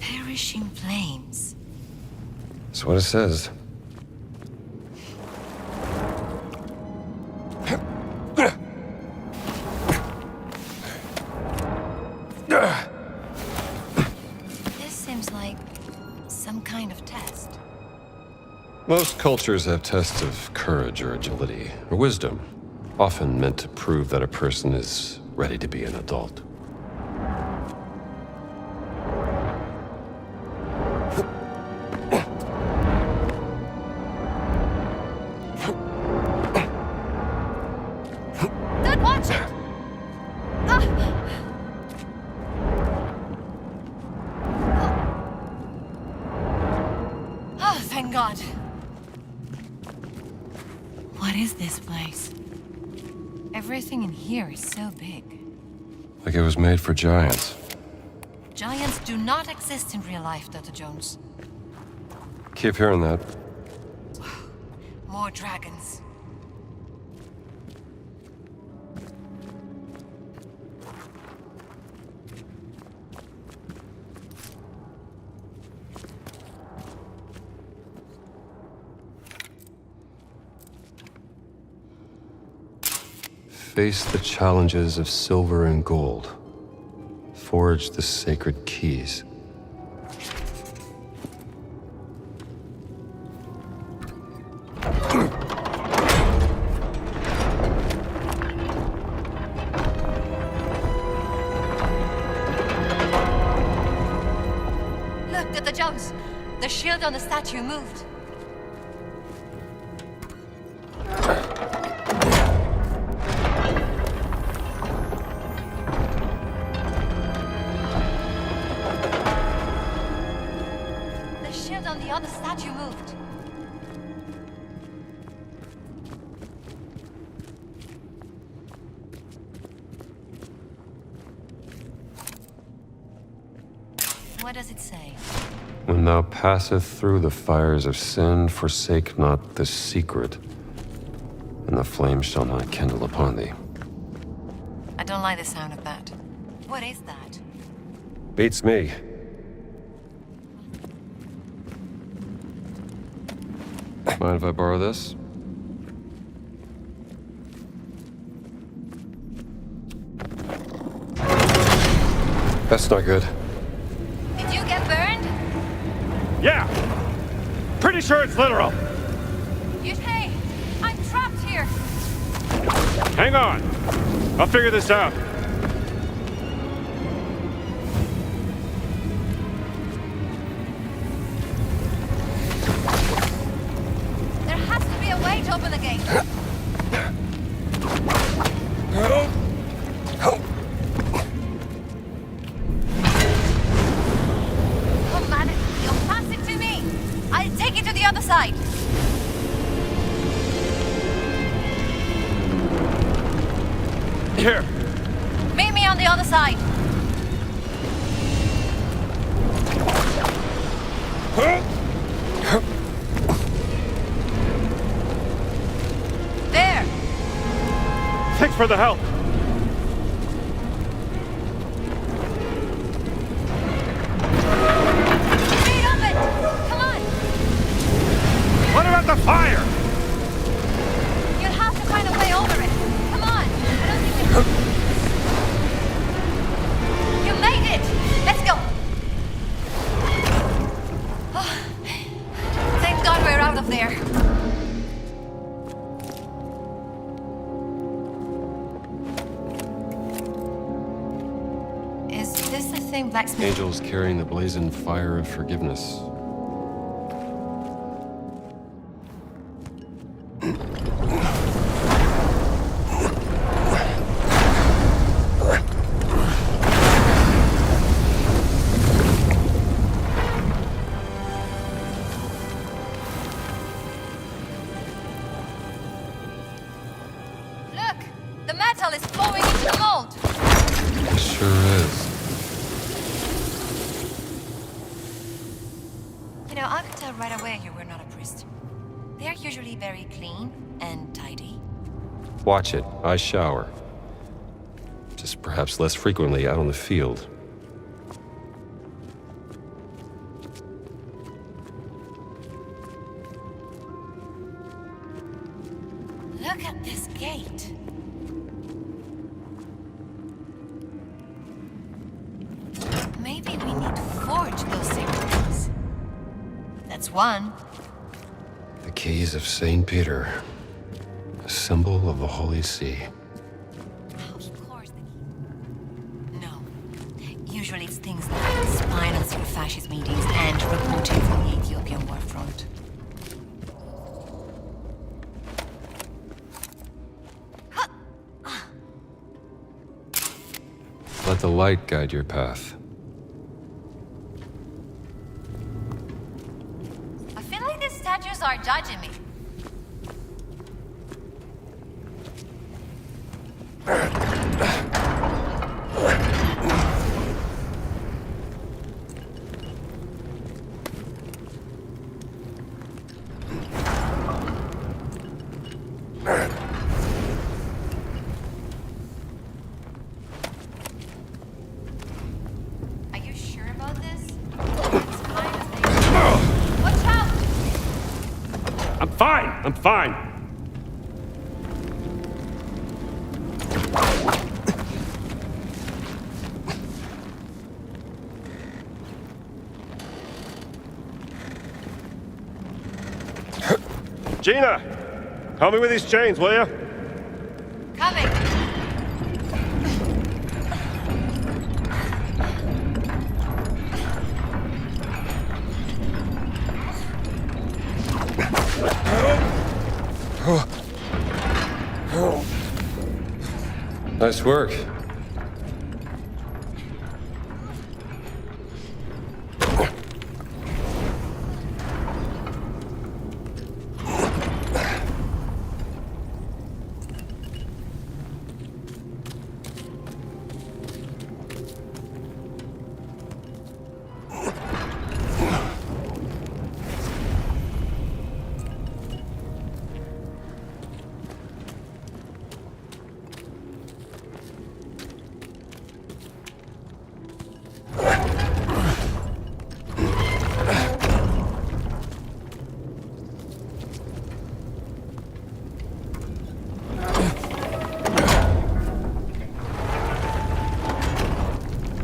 Perish in flames. That's what it says. This seems like some kind of test. Most cultures have tests of courage or agility, or wisdom, often meant to prove that a person is ready to be an adult. Dad, watch it! Oh, thank God. What is this place? Everything in here is so big. Like it was made for giants. Giants do not exist in real life, Dr. Jones. Keep hearing that. More dragons. Face the challenges of silver and gold. Forge the sacred keys. Look, Dr. Jones. The shield on the statue moved. The shield on the other statue moved. What does it say? When thou passeth through the fires of sin, forsake not the secret, and the flame shall not kindle upon thee. I don't like the sound of that. What is that? Beats me. Mind if I borrow this? That's not good. Did you get burned? Yeah! Pretty sure it's literal. Hey, I'm trapped here. Hang on. I'll figure this out. There has to be a way to open the gate. Come on, you'll pass it to me. I'll take it to the other side. Here. Meet me on the other side. There. Thanks for the help. Speed up it. Come on. What about the fire? You'll have to find a way over it. Come on. I don't think you made it. Let's go. Oh, thank God we're out of there. Is this the thing blacksmith? Angels carrying the blazoned fire of forgiveness. Look, the metal is flowing into the mold. It sure is. know, I could tell right away you were not a priest. They are usually very clean and tidy. Watch it. I shower. Just perhaps less frequently out on the field. Look at this gate. Maybe we need to forge those sacred keys. That's one. The keys of St. Peter. A symbol of the Holy See. Of course the key. No. Usually it's things like spinal secret fascist meetings and reporting from the Ethiopian war front. Let the light guide your path. I feel like these statues are judging me. Are you sure about this? It's kind of thing. Watch out! I'm fine! I'm fine! Gina! Help me with these chains, will you? Coming! Nice work.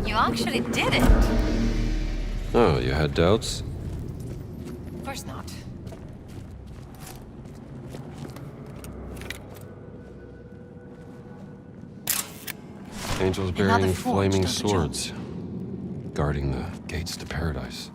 You actually did it. Oh, you had doubts? Of course not. Angels Another bearing forge, flaming Dr. swords, guarding the gates to paradise.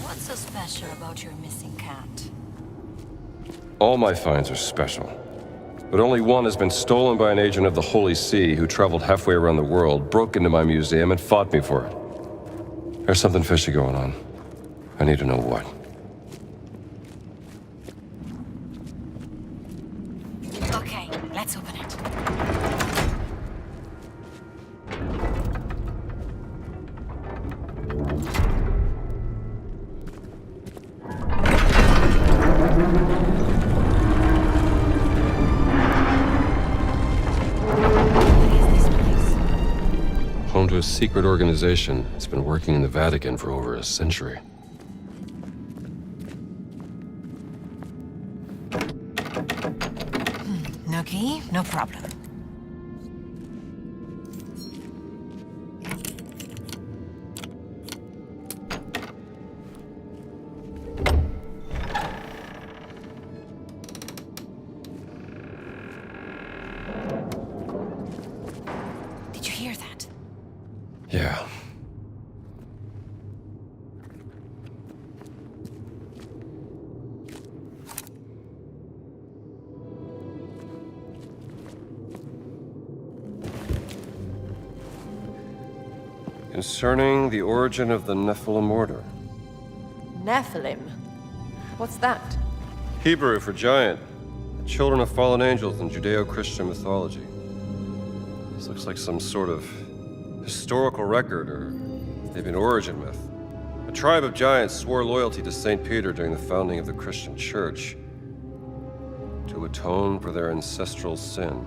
What's so special about your missing cat? All my finds are special. But only one has been stolen by an agent of the Holy See who traveled halfway around the world, broke into my museum, and fought me for it. There's something fishy going on. I need to know what. Okay, let's open it. Home to a secret organization that's been working in the Vatican for over a century. No key, no problem. Yeah. Concerning the origin of the Nephilim order. Nephilim? What's that? Hebrew for giant. The children of fallen angels in Judeo-Christian mythology. This looks like some sort of historical record or maybe an origin myth. A tribe of giants swore loyalty to St. Peter during the founding of the Christian church to atone for their ancestral sin.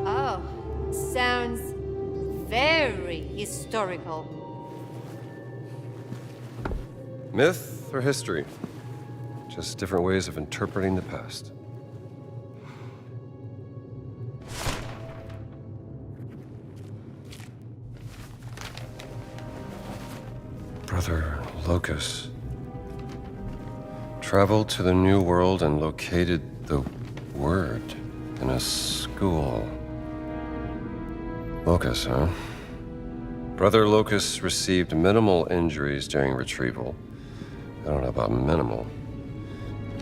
Oh, sounds very historical. Myth or history? Just different ways of interpreting the past. Brother Locus traveled to the New World and located the word in a school. Locus, huh? Brother Locus received minimal injuries during retrieval. I don't know about minimal.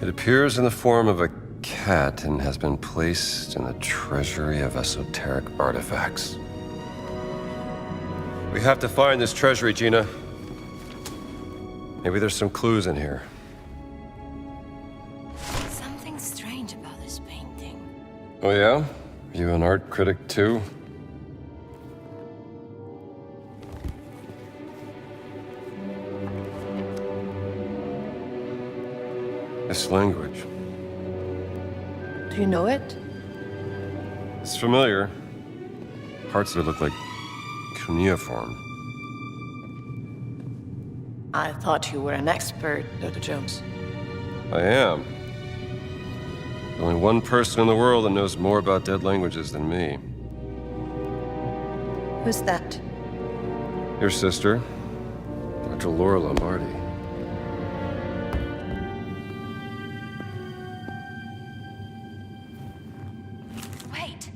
It appears in the form of a cat and has been placed in the treasury of esoteric artifacts. We have to find this treasury, Gina. Maybe there's some clues in here. Something strange about this painting. Oh yeah? You an art critic too? This language. Do you know it? It's familiar. Parts of it look like cuneiform. I thought you were an expert, Dr. Jones. I am. There's only one person in the world that knows more about dead languages than me. Who's that? Your sister, Dr. Laura Lombardi. Wait,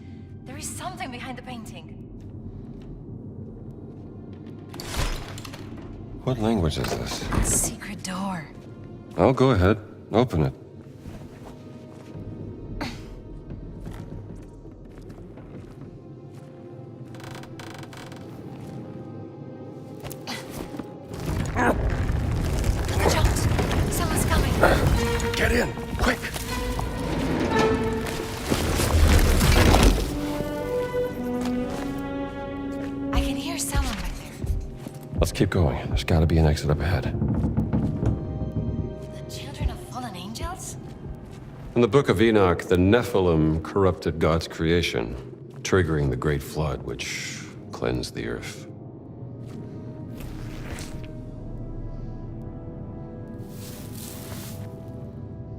there is something behind the painting. What language is this? Secret door. Oh, go ahead. Open it. Jones, someone's coming. Get in, quick! I can hear someone right there. Let's keep going. There's gotta be an exit up ahead. The children of fallen angels? In the Book of Enoch, the Nephilim corrupted God's creation, triggering the Great Flood, which cleansed the earth.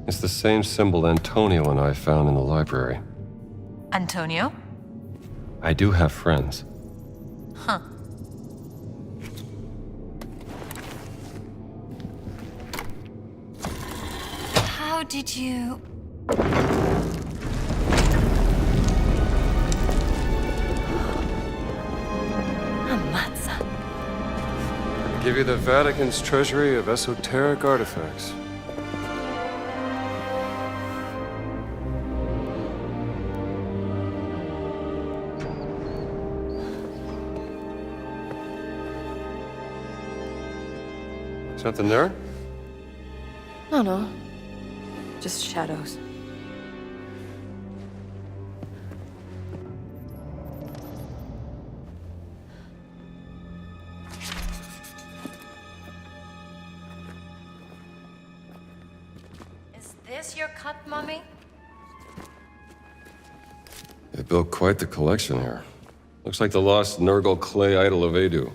It's the same symbol Antonio and I found in the library. Antonio? I do have friends. Huh. How did you... Ammazza. I give you the Vatican's treasury of esoteric artifacts. Something there? No. Just shadows. Is this your cut, Mummy? They built quite the collection here. Looks like the lost Nurgle clay idol of Edu.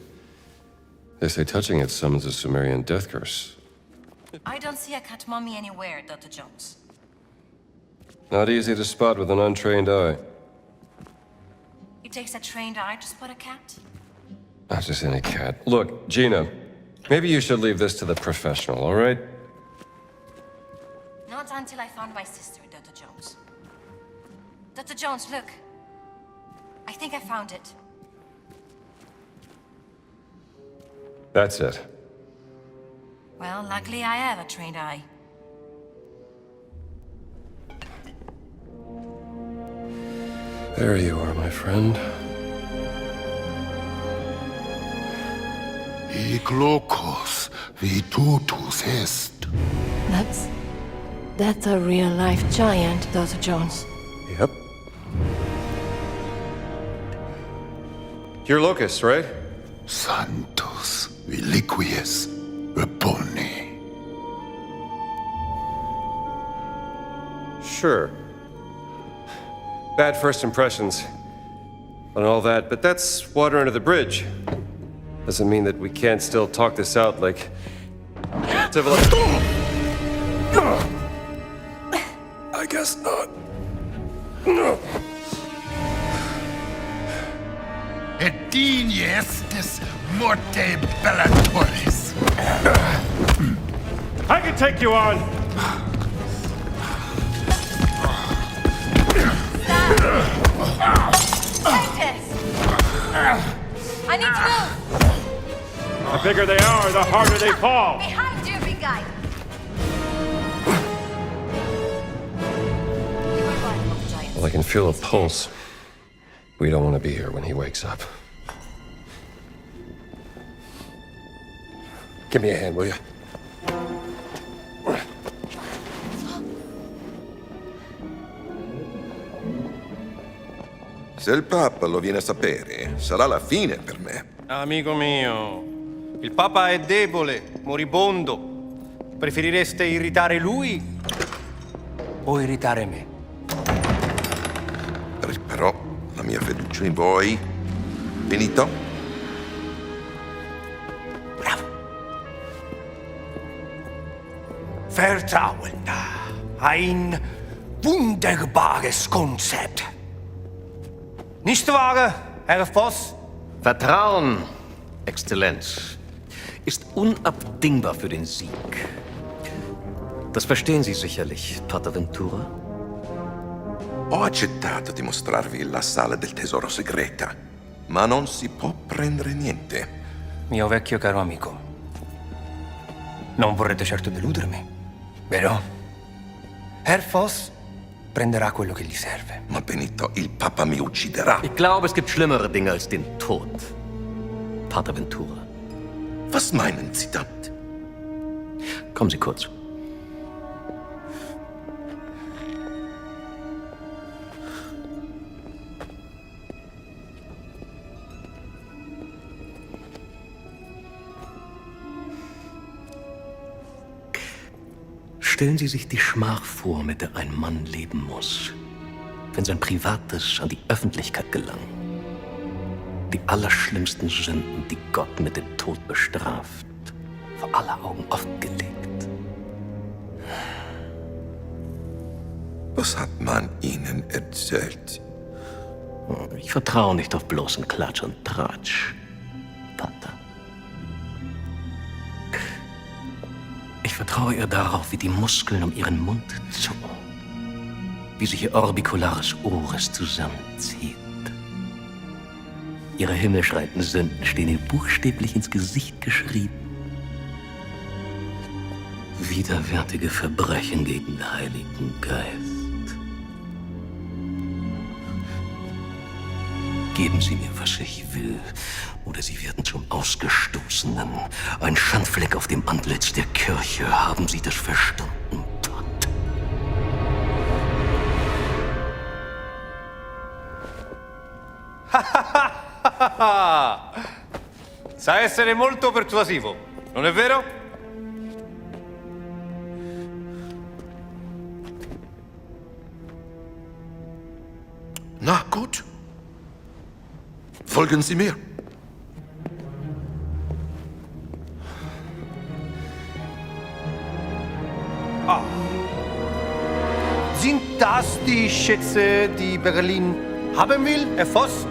They say touching it summons a Sumerian death curse. I don't see a cat mummy anywhere, Dr. Jones. Not easy to spot with an untrained eye. It takes a trained eye to spot a cat? Not just any cat. Look, Gina, maybe you should leave this to the professional, all right? Not until I found my sister, Dr. Jones. Dr. Jones, look. I think I found it. That's it. Well, luckily I have a trained eye. There you are, my friend. Hic locus vitutus est. That's a real-life giant, Dr. Jones. Yep. You're Locust, right? Sanctus reliquies repone. Sure. Bad first impressions and all that, but that's water under the bridge. Doesn't mean that we can't still talk this out like I guess not. Et dignes des morte bellatoris. I can take you on! I need to move! The bigger they are, the harder they fall! Behind you, big guy! Well, I can feel a pulse. We don't want to be here when he wakes up. Give me a hand, will you? Se il Papa lo viene a sapere, sarà la fine per me. Amico mio, il Papa è debole, moribondo. Preferireste irritare lui o irritare me? Però la mia fiducia in voi, finito? Bravo. Vertrauen. Ein wunderbares Konzept. Nicht wahr, Herr Voss? Vertrauen, Exzellenz, ist unabdingbar für den Sieg. Das verstehen Sie sicherlich, Pater Ventura. Ho accettato di mostrarvi la sala del tesoro segreta, ma non si può prendere niente. Mio vecchio caro amico, non vorrete certo deludermi, vero? Herr Voss prenderà quello che gli serve. Ma Benito, il Papa mi ucciderà. Ich glaube, es gibt schlimmere Dinge als den Tod, Pater Ventura. Was meinen Sie damit? Kommen Sie kurz. Stellen Sie sich die Schmach vor, mit der ein Mann leben muss, wenn sein Privates an die Öffentlichkeit gelangt. Die allerschlimmsten Sünden, die Gott mit dem Tod bestraft, vor aller Augen offengelegt. Was hat man Ihnen erzählt? Ich vertraue nicht auf bloßen Klatsch und Tratsch, Pater. Ich vertraue ihr darauf, wie die Muskeln um ihren Mund zucken, wie sich ihr orbicularis oris zusammenzieht. Ihre himmelschreienden Sünden stehen ihr buchstäblich ins Gesicht geschrieben. Widerwärtige Verbrechen gegen den Heiligen Geist. Geben Sie mir, was ich will, oder Sie werden zum Ausgestoßenen. Ein Schandfleck auf dem Antlitz der Kirche. Haben Sie das verstanden, Todd? Sa essere molto persuasivo, non è vero? Na gut. Folgen Sie mir. Ah. Sind das die Schätze, die Berlin haben will, Herr Voss?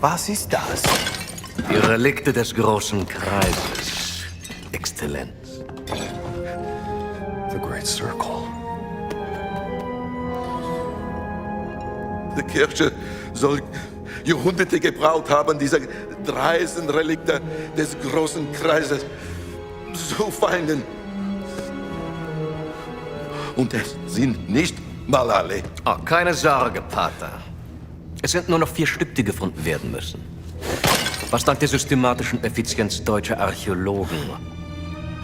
Was ist das? Die Relikte des großen Kreises, Exzellenz. The Great Circle. Die Kirche soll Jahrhunderte gebraucht haben, diese dreisten Relikte des großen Kreises zu finden. Und es sind nicht mal alle. Oh, keine Sorge, Pater. Es sind nur noch 4 Stück, die gefunden werden müssen. Was dank der systematischen Effizienz deutscher Archäologen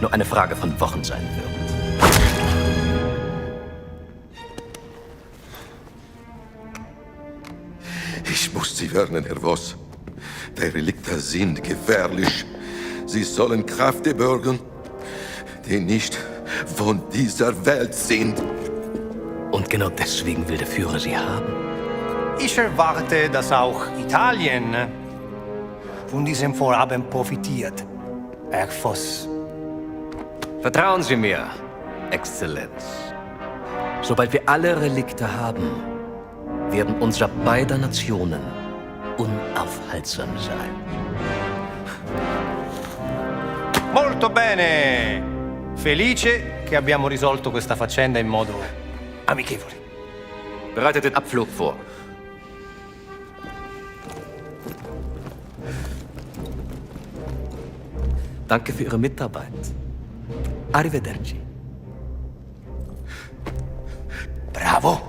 nur eine Frage von Wochen sein wird. Ich muss Sie warnen, Herr Voss. Die Relikte sind gefährlich. Sie sollen Kräfte bergen, die nicht von dieser Welt sind. Und genau deswegen will der Führer sie haben. Ich erwarte, dass auch Italien von diesem Vorhaben profitiert, Herr Voss. Vertrauen Sie mir, Exzellenz. Sobald wir alle Relikte haben, werden unsere beider Nationen unaufhaltsam sein. Molto bene! Felice che abbiamo risolto questa faccenda in modo amichevole. Bereitet den Abflug vor. Danke für Ihre Mitarbeit. Arrivederci. Bravo!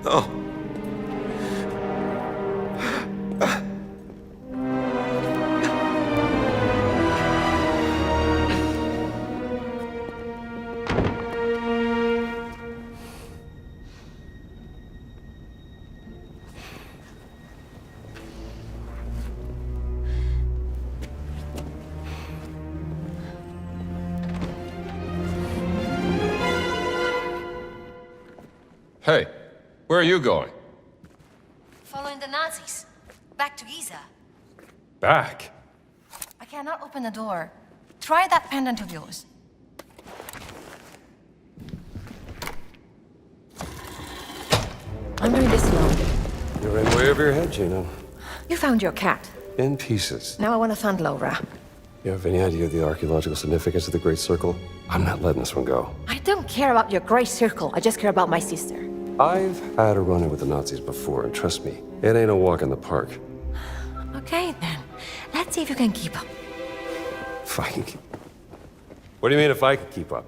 No. Hey, where are you going? Following the Nazis. Back to Giza. Back? I cannot open the door. Try that pendant of yours. I'm doing this alone. You're in way over your head, Gino. You found your cat. In pieces. Now I want to find Laura. You have any idea of the archaeological significance of the Great Circle? I'm not letting this one go. I don't care about your gray circle. I just care about my sister. I've had a run-in with the Nazis before, and trust me, it ain't a walk in the park. Okay, then. Let's see if you can keep up. If I can keep... What do you mean if I can keep up?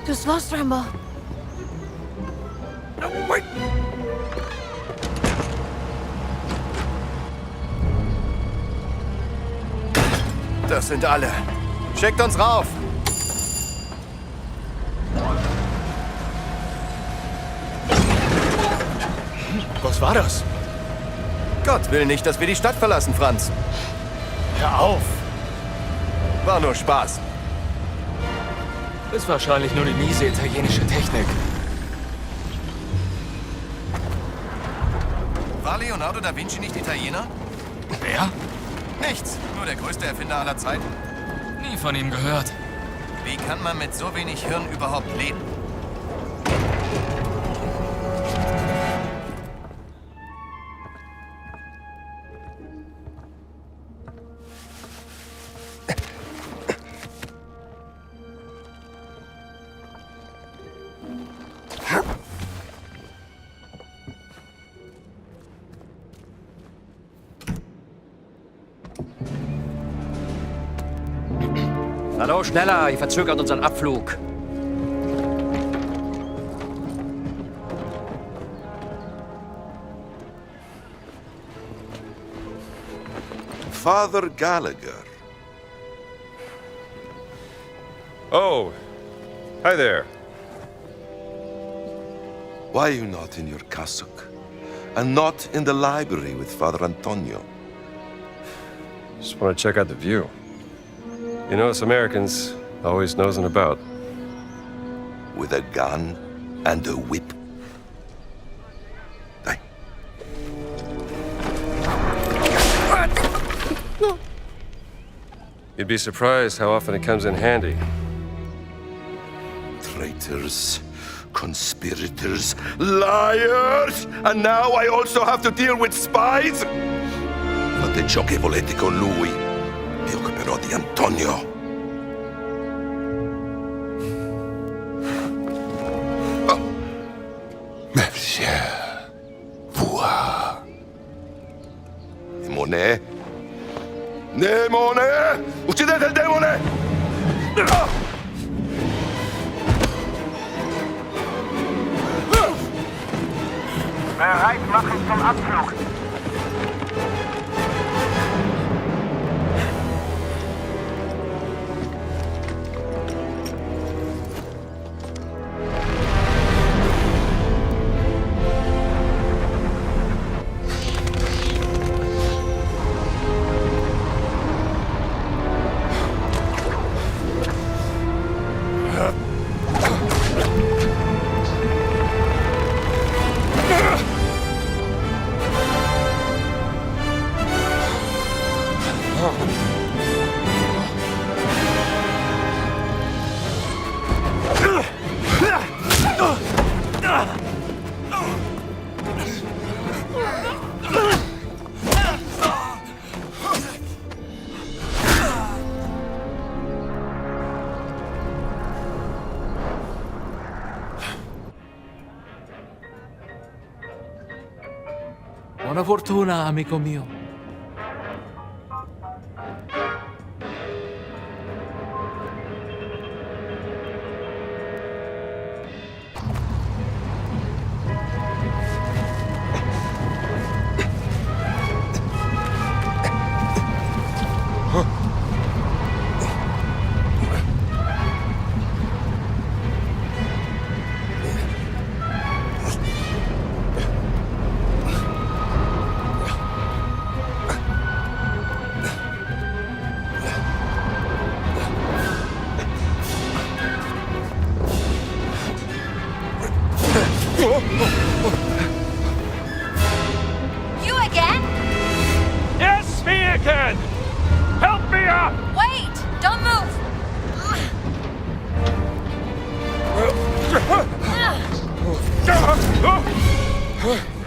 Too slow, Stramble. No, wait. Das sind alle. Schickt uns rauf! Was war das? Gott will nicht, dass wir die Stadt verlassen, Franz. Hör auf! War nur Spaß. Ist wahrscheinlich nur die miese italienische Technik. War Leonardo da Vinci nicht Italiener? Wer? Nichts. Nur der größte Erfinder aller Zeiten. Nie von ihm gehört. Wie kann man mit so wenig Hirn überhaupt leben? Hallo, schneller! Ihr verzögert unseren Abflug. Father Gallagher. Oh, hi there. Why are you not in your cassock? And not in the library with Father Antonio? Just want to check out the view. You know, us Americans always nosing about. With a gun and a whip. Dai. You'd be surprised how often it comes in handy. Traitors, conspirators, liars! And now I also have to deal with spies? Fate ciò che volete con lui. Mi occuperò di Antonio. Monsieur, voir. Demone? Demone! Uccidete il demone! Bereit machen zum Abflug. Buona fortuna, amico mio. You again? Yes, me again! Help me up! Wait! Don't move!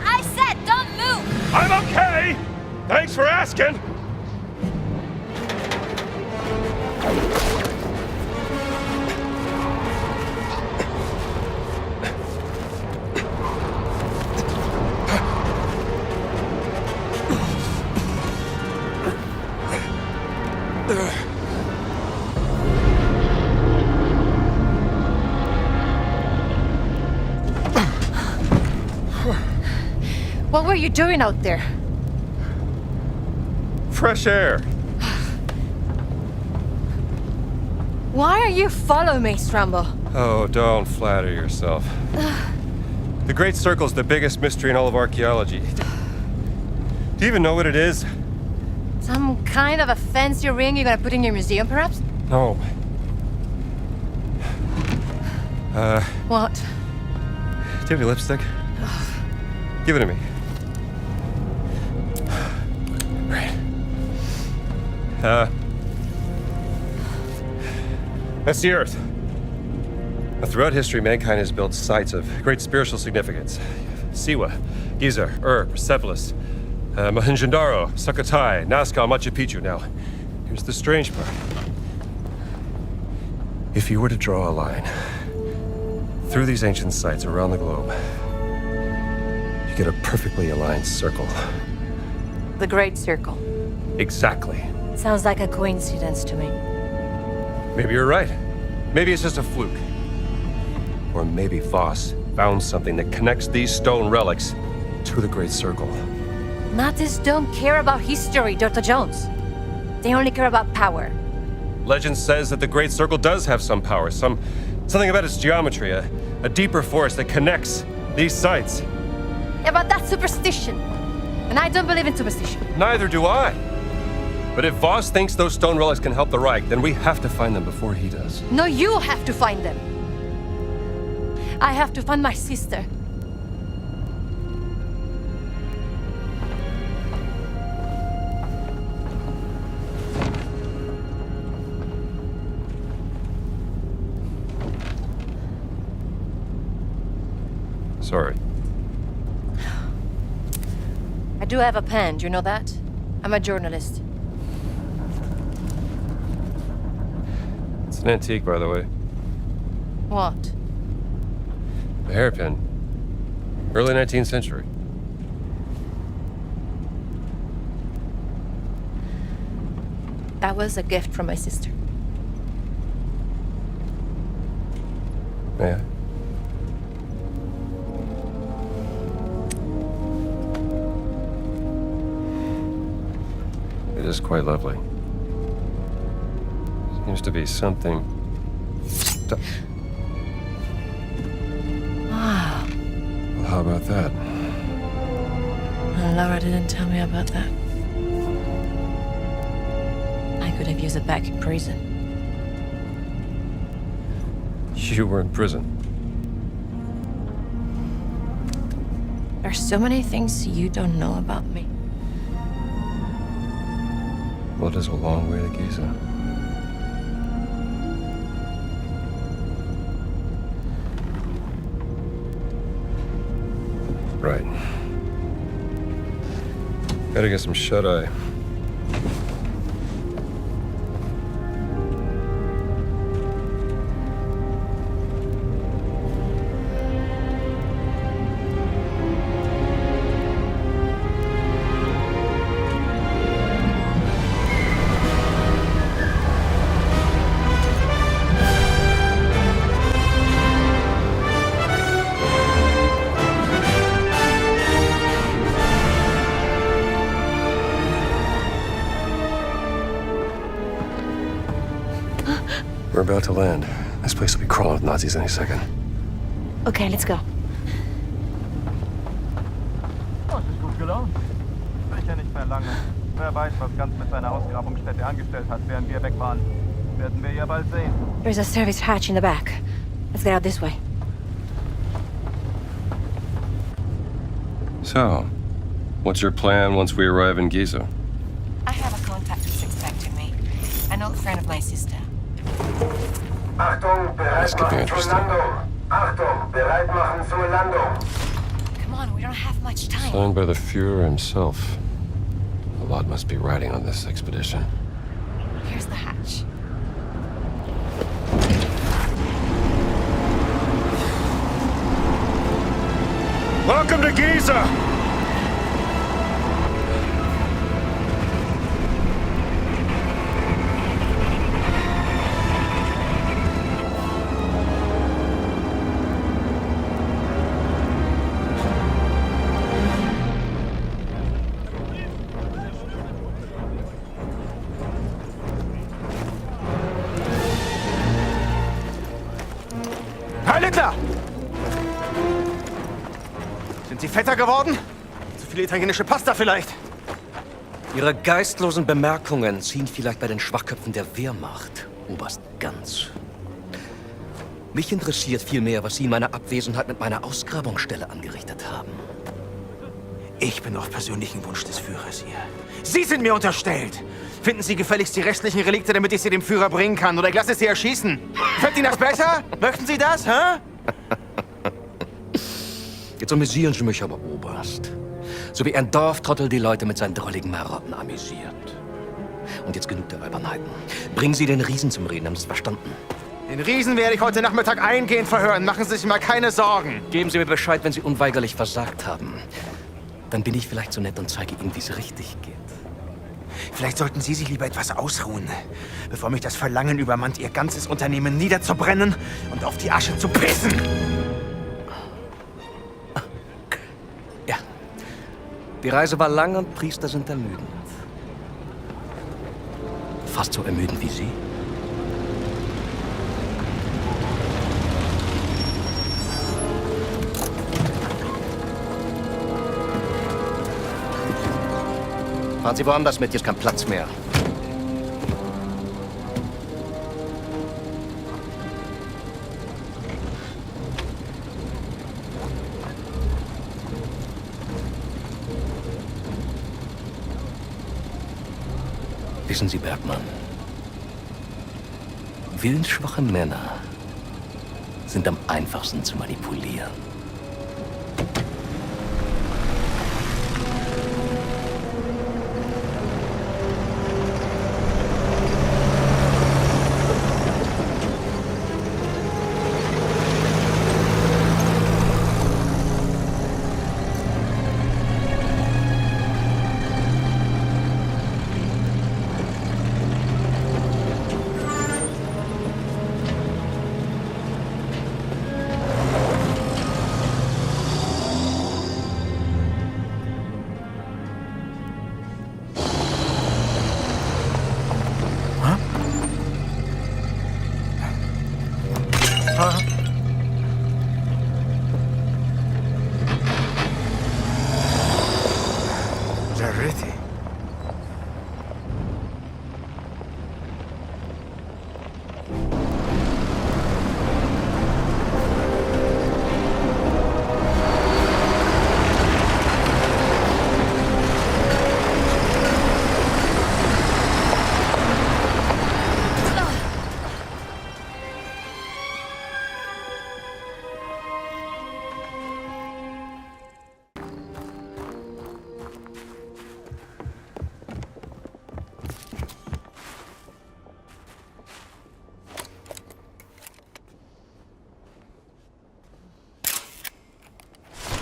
I said don't move! I'm okay! Thanks for asking! What were you doing out there? Fresh air. Why are you following me, Strambo? Oh, don't flatter yourself. The Great Circle's the biggest mystery in all of archaeology. Do you even know what it is? Some kind of a fancy ring you're gonna put in your museum, perhaps? No. What? Do you have any lipstick? Give it to me. Right. That's the Earth. Now, throughout history, mankind has built sites of great spiritual significance. Siwa, Giza, Persepolis, Mohenjo-Daro, Sukhothai, Nazca, Machu Picchu. Now, here's the strange part. If you were to draw a line through these ancient sites around the globe, you get a perfectly aligned circle. The Great Circle. Exactly. Sounds like a coincidence to me. Maybe you're right. Maybe it's just a fluke. Or maybe Voss found something that connects these stone relics to the Great Circle. Nazis don't care about history, Dr. Jones. They only care about power. Legend says that the Great Circle does have some power, something about its geometry, a deeper force that connects these sites. Yeah, but that's superstition. And I don't believe in superstition. Neither do I. But if Voss thinks those stone relics can help the Reich, then we have to find them before he does. No, you have to find them. I have to find my sister. Sorry. I do have a pen, do you know that? I'm a journalist. It's an antique, by the way. What? A hairpin. Early 19th century. That was a gift from my sister. May I? It is quite lovely. Seems to be something... Wow. Well, how about that? Laura didn't tell me about that. I could have used it back in prison. You were in prison. There's so many things you don't know about me. Well, it is a long way to Giza. Right. Gotta get some shut-eye. We're about to land. This place will be crawling with Nazis any second. Okay, let's go. Oh, es ist gut gelaunt. Sicher nicht mehr lange. Wer weiß, was Ganz mit seiner Ausgrabungsstätte angestellt hat, während wir weg waren. Werden wir ja bald sehen. There's a service hatch in the back. Let's get out this way. So, what's your plan once we arrive in Giza? I have a contact who's expecting me. An old friend of my sister. Achtung, This could be interesting. Achtung, bereit machen zur Landung. Come on, we don't have much time. Signed by the Führer himself. A lot must be riding on this expedition. Here's the hatch. Welcome to Giza! Herr Littler! Sind Sie fetter geworden? Zu viel italienische Pasta vielleicht? Ihre geistlosen Bemerkungen ziehen vielleicht bei den Schwachköpfen der Wehrmacht, Oberst Ganz. Mich interessiert vielmehr, was Sie in meiner Abwesenheit mit meiner Ausgrabungsstelle angerichtet haben. Ich bin auf persönlichen Wunsch des Führers hier. Sie sind mir unterstellt! Finden Sie gefälligst die restlichen Relikte, damit ich sie dem Führer bringen kann, oder ich lasse Sie erschießen. Fällt Ihnen das besser? Möchten Sie das, hä? Jetzt amüsieren Sie mich aber, Oberst. So wie ein Dorftrottel die Leute mit seinen drolligen Marotten amüsiert. Und jetzt genug der Albernheiten. Bringen Sie den Riesen zum Reden, haben Sie es verstanden? Den Riesen werde ich heute Nachmittag eingehend verhören. Machen Sie sich mal keine Sorgen. Geben Sie mir Bescheid, wenn Sie unweigerlich versagt haben. Dann bin ich vielleicht so nett und zeige Ihnen, wie es richtig geht. Vielleicht sollten Sie sich lieber etwas ausruhen, bevor mich das Verlangen übermannt, Ihr ganzes Unternehmen niederzubrennen und auf die Asche zu pissen. Ja. Die Reise war lang und Priester sind ermüdend. Fast so ermüdend wie Sie. Fahren Sie woanders mit, hier ist kein Platz mehr. Wissen Sie, Bergmann, willensschwache Männer sind am einfachsten zu manipulieren.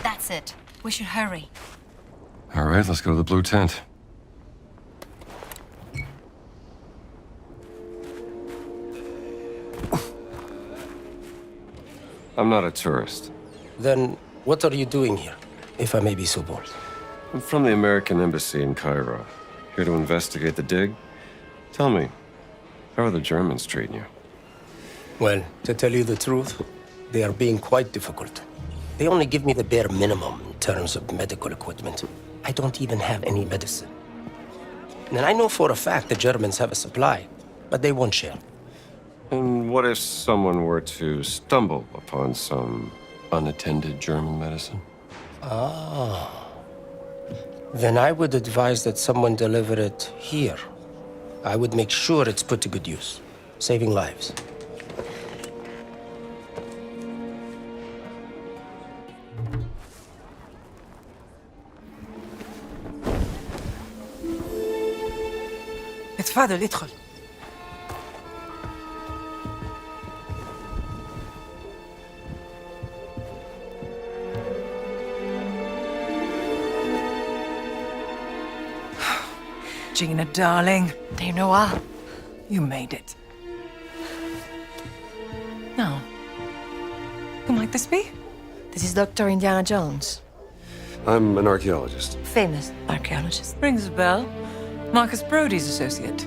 That's it. We should hurry. All right, let's go to the blue tent. I'm not a tourist. Then what are you doing here, if I may be so bold? I'm from the American Embassy in Cairo. Here to investigate the dig. Tell me, how are the Germans treating you? Well, to tell you the truth, they are being quite difficult. They only give me the bare minimum in terms of medical equipment. I don't even have any medicine. And I know for a fact the Germans have a supply, but they won't share. And what if someone were to stumble upon some unattended German medicine? Ah. Then I would advise that someone deliver it here. I would make sure it's put to good use, saving lives. اتفضل ادخل. Gina, darling. Dame Noir. You made it. Now, who might this be? This is Dr. Indiana Jones. I'm an archaeologist. Famous archaeologist. Rings a bell. Marcus Brody's associate.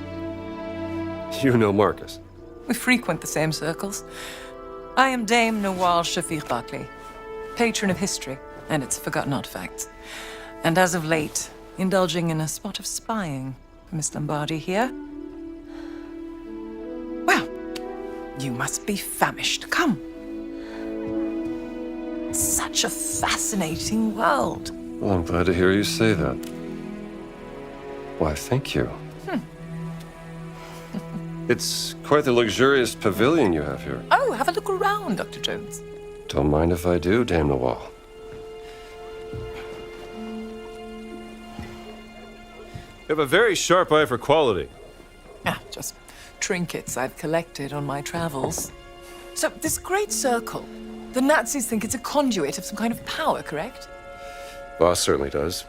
You know Marcus? We frequent the same circles. I am Dame Noir Shafiq Barclay, patron of history and its forgotten artifacts. And as of late, indulging in a spot of spying for Miss Lombardi here. Well, you must be famished. Come. Such a fascinating world. Well, I'm glad to hear you say that. Why, thank you. It's quite the luxurious pavilion you have here. Oh, have a look around, Dr. Jones. Don't mind if I do, Dame Noir. You have a very sharp eye for quality. Ah, just trinkets I've collected on my travels. So, this great circle, the Nazis think it's a conduit of some kind of power, correct? Boss certainly does.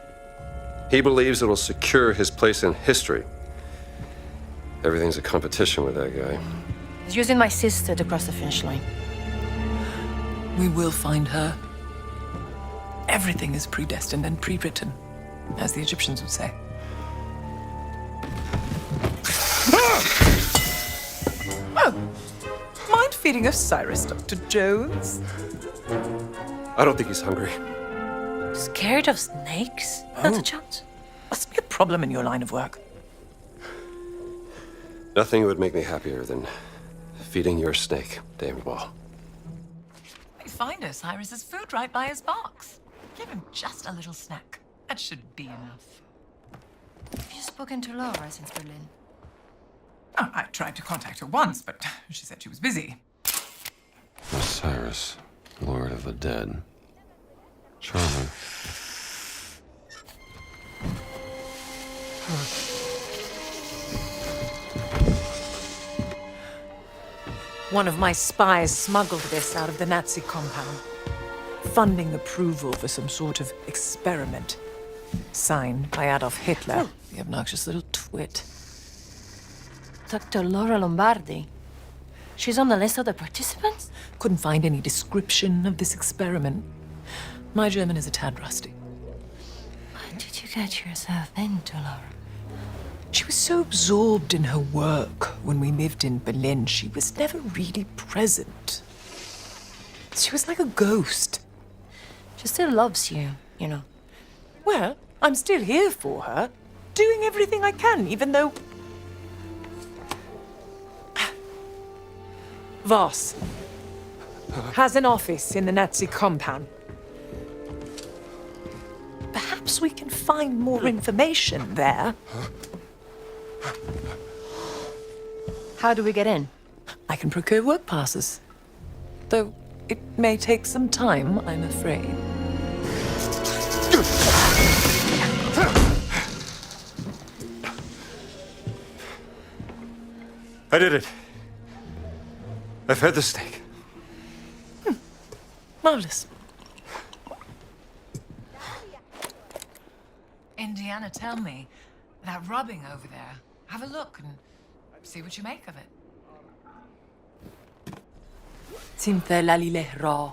He believes it'll secure his place in history. Everything's a competition with that guy. He's using my sister to cross the finish line. We will find her. Everything is predestined and pre-written, as the Egyptians would say. Oh! Mind feeding Osiris, Dr. Jones? I don't think he's hungry. Scared of snakes, Dr. Jones? Must be a problem in your line of work. Nothing would make me happier than feeding your snake, Dame Wall. We find Osiris's food right by his box. Give him just a little snack. That should be enough. Have you spoken to Laura since Berlin? Oh, I tried to contact her once, but she said she was busy. Osiris, Lord of the Dead. Charming. One of my spies smuggled this out of the Nazi compound. Funding approval for some sort of experiment. Signed by Adolf Hitler, the obnoxious little twit. Dr. Laura Lombardi. She's on the list of the participants? Couldn't find any description of this experiment. My German is a tad rusty. What did you get yourself into, Laura? She was so absorbed in her work when we lived in Berlin, she was never really present. She was like a ghost. She still loves you, you know. Well, I'm still here for her, doing everything I can, even though... Voss has an office in the Nazi compound. Perhaps we can find more information there. How do we get in? I can procure work passes. Though it may take some time, I'm afraid. I did it. I fed the snake. Marvelous. Indiana, tell me, that rubbing over there, have a look and see what you make of it. Simte lalile Ra.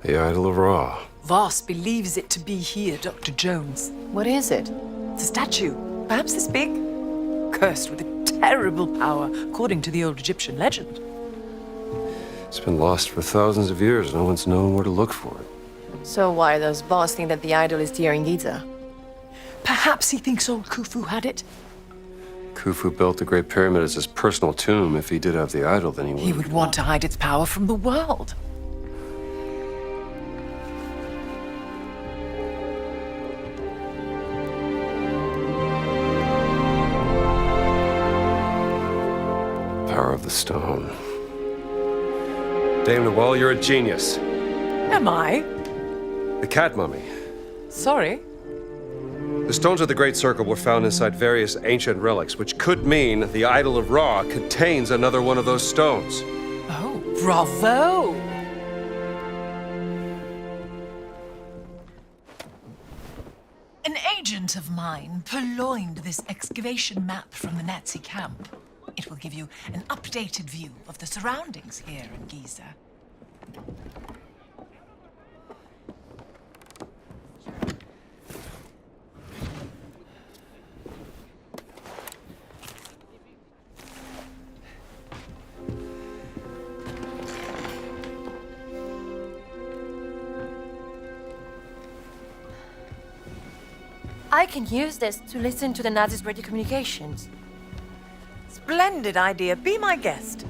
The Idol of Ra. Voss believes it to be here, Dr. Jones. What is it? It's a statue, perhaps this big, cursed with a terrible power, according to the old Egyptian legend. It's been lost for thousands of years. No one's known where to look for it. So why does Voss think that the idol is here in Giza? Perhaps he thinks old Khufu had it. Khufu built the Great Pyramid as his personal tomb. If he did have the idol, then He would want to hide its power from the world. Power of the stone. Dame Nawal, you're a genius. Am I? The cat mummy. Sorry. The stones of the Great Circle were found inside various ancient relics, which could mean the Idol of Ra contains another one of those stones. Oh, bravo! An agent of mine purloined this excavation map from the Nazi camp. It will give you an updated view of the surroundings here in Giza. I can use this to listen to the Nazis' radio communications. Splendid idea. Be my guest.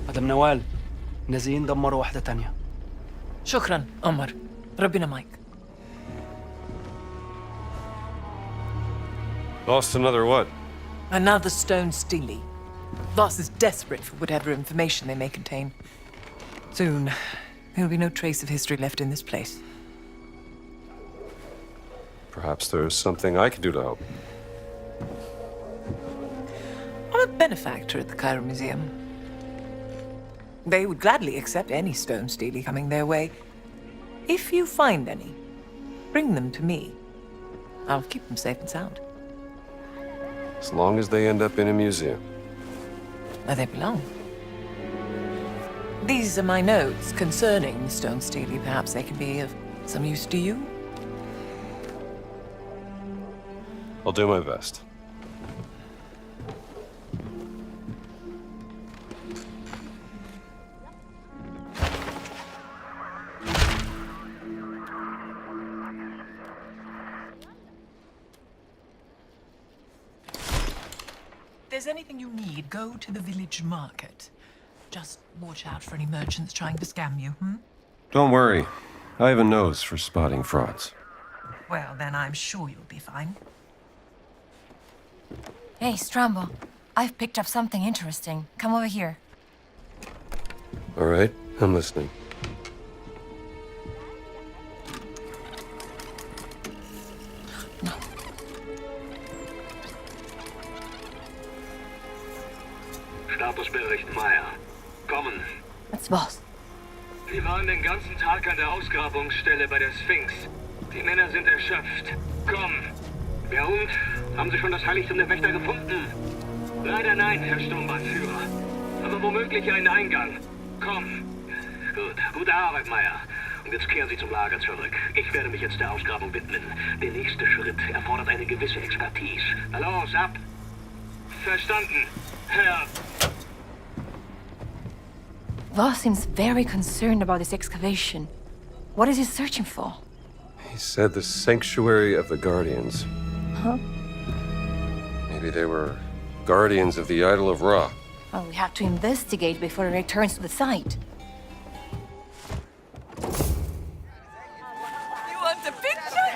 مدام نوال نازلين دمروا واحدة تانية. شكرا عمر. ربنا معك. Lost another what? Another stone steely. Voss is desperate for whatever information they may contain. Soon, there'll be no trace of history left in this place. Perhaps there's something I can do to help. I'm a benefactor at the Cairo Museum. They would gladly accept any stone steely coming their way. If you find any, bring them to me. I'll keep them safe and sound. As long as they end up in a museum. Where they belong. These are my notes concerning the stone steely. Perhaps they can be of some use to you. I'll do my best. there's anything you need, go to the village market. Just watch out for any merchants trying to scam you, Don't worry. I have a nose for spotting frauds. Well, then I'm sure you'll be fine. Hey, Strambo. I've picked up something interesting. Come over here. All right, I'm listening. Statusbericht Meyer. Kommen. Was war's? Wir waren den ganzen Tag an der Ausgrabungsstelle bei der Sphinx. Die Männer sind erschöpft. Komm. Wer und? Haben Sie schon das Heiligtum der Wächter gefunden? Leider nein, Herr Sturmbannführer. Aber womöglich einen Eingang. Komm. Gut. Gute Arbeit, Meyer. Und jetzt kehren Sie zum Lager zurück. Ich werde mich jetzt der Ausgrabung widmen. Der nächste Schritt erfordert eine gewisse Expertise. Na los, ab! Verstanden, Herr... Voss seems very concerned about this excavation. What is he searching for? He said the Sanctuary of the Guardians. Huh? Maybe they were guardians of the Idol of Ra. Well, we have to investigate before he returns to the site. You want a picture?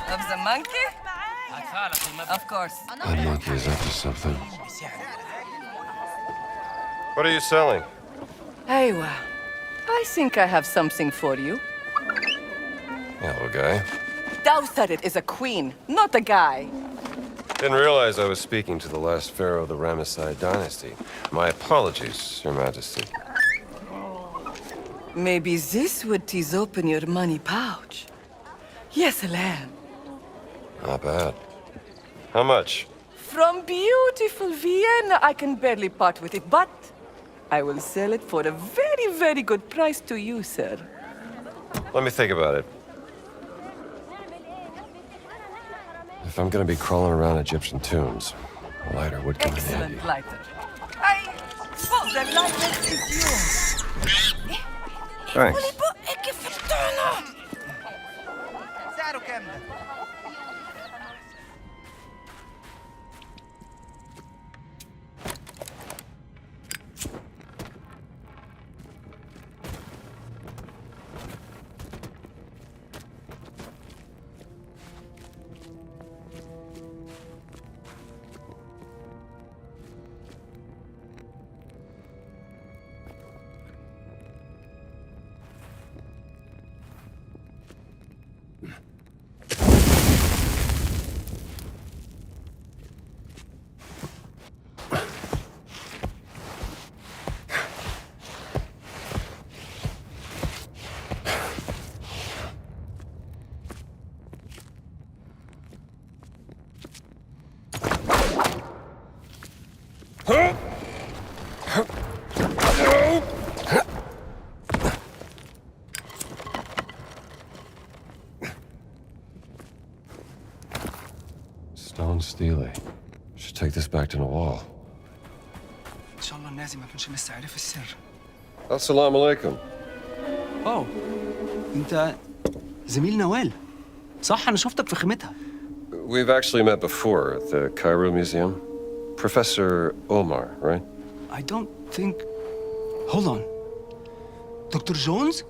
Of the monkey? Of course. That monkey is up to something. What are you selling? Aywa, I think I have something for you. Hello, guy. Doubt is a queen, not a guy. Didn't realize I was speaking to the last pharaoh of the Ramesside dynasty. My apologies, Your Majesty. Maybe this would tease open your money pouch. Yes, lamb. Not bad. How much? From beautiful Vienna, I can barely part with it, but I will sell it for a very, very good price to you, sir. Let me think about it. If I'm gonna be crawling around Egyptian tombs, a lighter would come in handy. Excellent lighter. Oh, the lighter is yours. Thanks. Stone Steely. Should take this back to Nawal. ان شاء الله النازي ما كانش لسه عرف السر. Assalamu alaikum. اوه انت زميل نوال صح؟ انا شفتك في خيمتها. We've actually met before at the Cairo Museum. Professor Omar, right? I don't think. Hold on. Dr. Jones?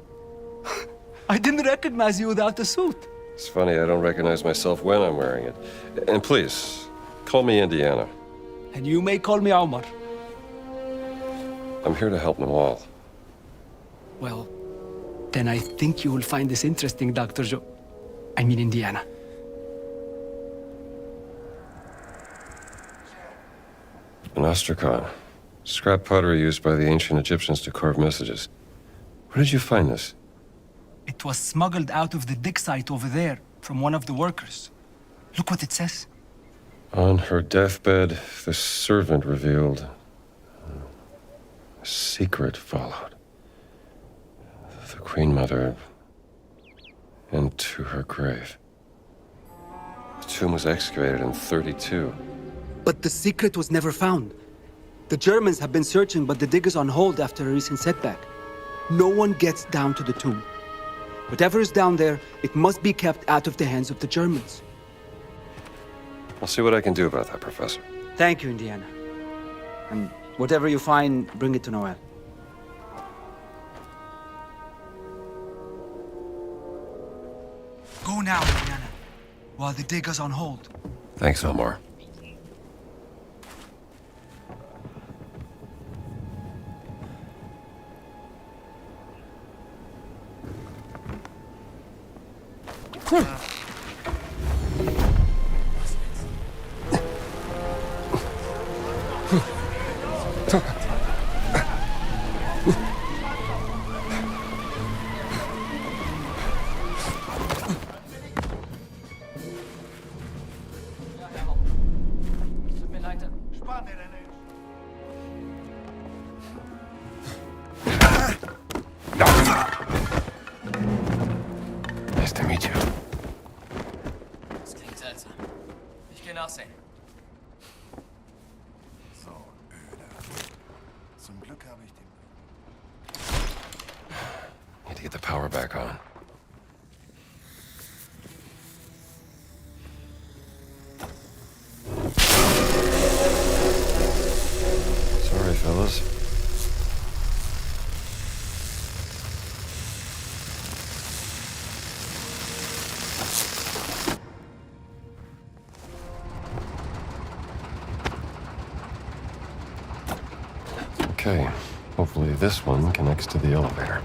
I didn't recognize you without the suit. It's funny, I don't recognize myself when I'm wearing it. And please, call me Indiana. And you may call me Omar. I'm here to help Nawal. Well, then I think you will find this interesting, Dr. Indiana. An ostracon. Scrap pottery used by the ancient Egyptians to carve messages. Where did you find this? It was smuggled out of the dig site over there from one of the workers. Look what it says. On her deathbed, the servant revealed a secret followed. The Queen Mother into her grave. The tomb was excavated in 32. But the secret was never found. The Germans have been searching, but the dig is on hold after a recent setback. No one gets down to the tomb. Whatever is down there, it must be kept out of the hands of the Germans. I'll see what I can do about that, Professor. Thank you, Indiana. And whatever you find, bring it to Noel. Go now, Indiana, while the digger's on hold. Thanks, Omar. Nice to meet you. Das klingt seltsam. Ich gehe nachsehen. So öde. Zum Glück habe ich den... Need to get the power back on. Sorry, fellas. Okay, hopefully this one connects to the elevator.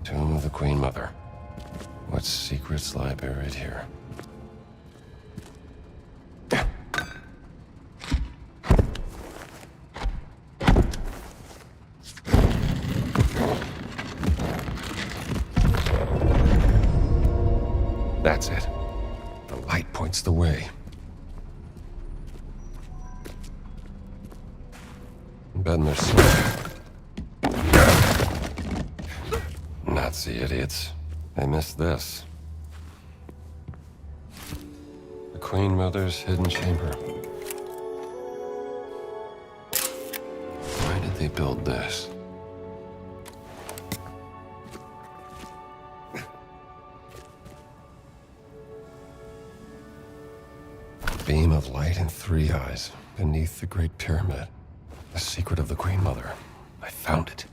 Tomb of the Queen Mother. What secrets lie buried here? That's it. The light points the way. Bet there's some Nazi idiots. They missed this. The Queen Mother's hidden chamber. Why did they build this? Beam of light in 3 eyes beneath the Great Pyramid. The secret of the Queen Mother. I found it.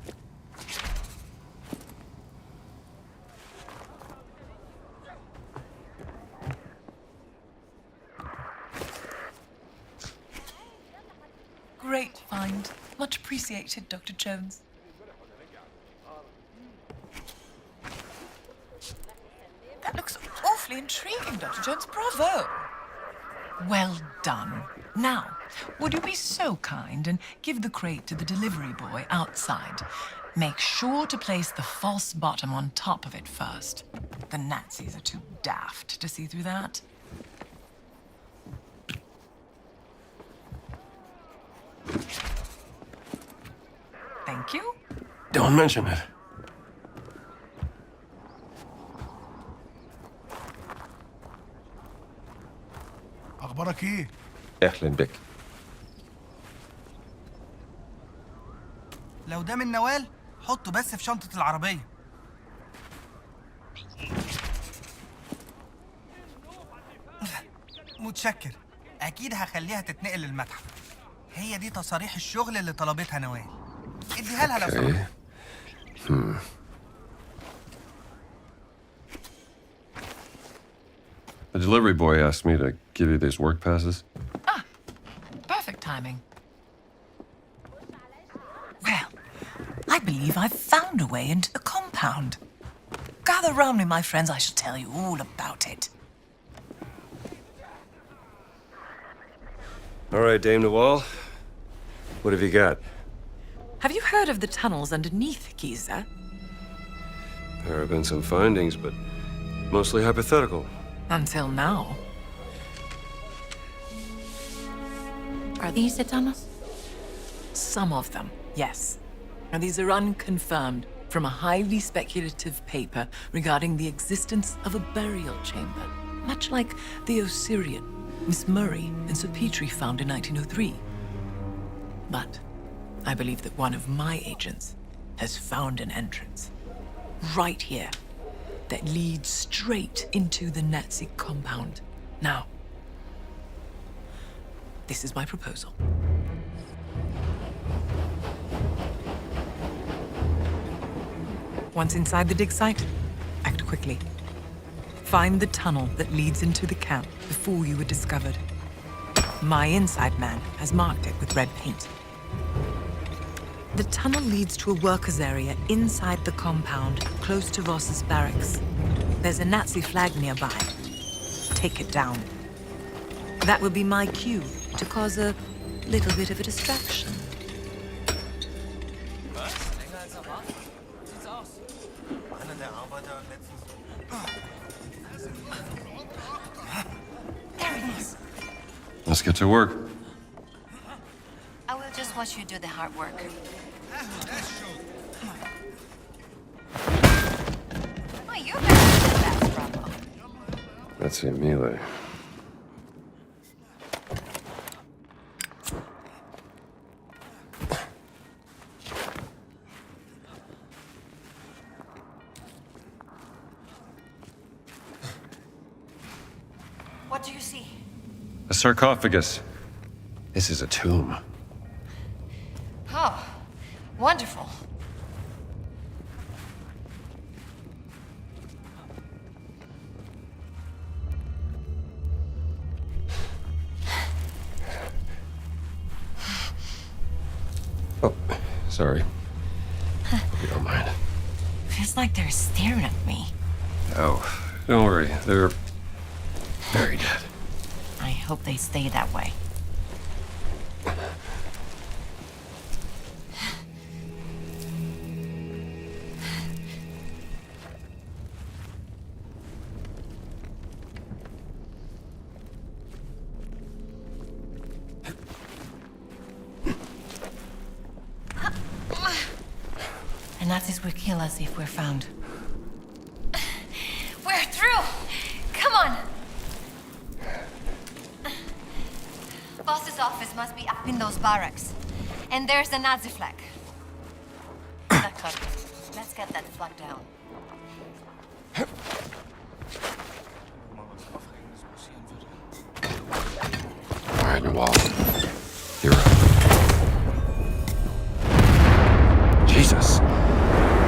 Great find. Much appreciated, Dr. Jones. That looks awfully intriguing, Dr. Jones. Bravo! Well done. Now, would you be so kind and give the crate to the delivery boy outside? Make sure to place the false bottom on top of it first. The Nazis are too daft to see through that. Thank you. Don't mention it. أخبارك إيه؟ أهلا بك. لو ده من نوال حطه بس في شنطة العربية. متشكر. أكيد هخليها تتنقل للمتحف. هي دي تصاريح الشغل اللي طلبتها نوال. اديها لها لو سمحت. The delivery boy asked me to give you these work passes. Ah, perfect timing. Well, I believe I've found a way into the compound. Gather round me, my friends. I shall tell you all about it. All right, Dame Nawal. What have you got? Have you heard of the tunnels underneath Giza? There have been some findings, but mostly hypothetical. Until now. Are these the tunnels? Some of them, yes. And these are unconfirmed from a highly speculative paper regarding the existence of a burial chamber, much like the Osirian Miss Murray and Sir Petrie found in 1903. But I believe that one of my agents has found an entrance right here that leads straight into the Nazi compound. Now, this is my proposal. Once inside the dig site, act quickly. Find the tunnel that leads into the camp before you were discovered. My inside man has marked it with red paint. The tunnel leads to a workers' area inside the compound, close to Voss's barracks. There's a Nazi flag nearby. Take it down. That will be my cue to cause a little bit of a distraction. There it is. Let's get to work. I will just watch you do the hard work. Oh, you're better than that, Bravo. That's a melee. What do you see? A sarcophagus. This is a tomb. Oh, wonderful. Oh, sorry. Hope you don't mind. Feels like they're staring at me. Oh, don't worry. They're very dead. I hope they stay that way. The Nazis will kill us if we're found. We're through! Come on! Boss's office must be up in those barracks. And there's the Nazi flag. That cut. Let's get that flag down. All right, Nawal. You're up. Jesus.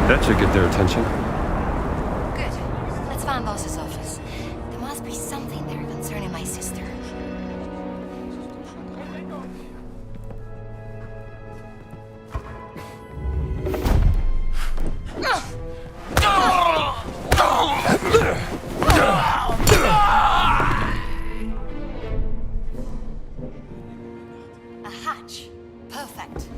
That should get their attention. Good. Let's find Boss's office. There must be something there concerning my sister. A hatch. Perfect.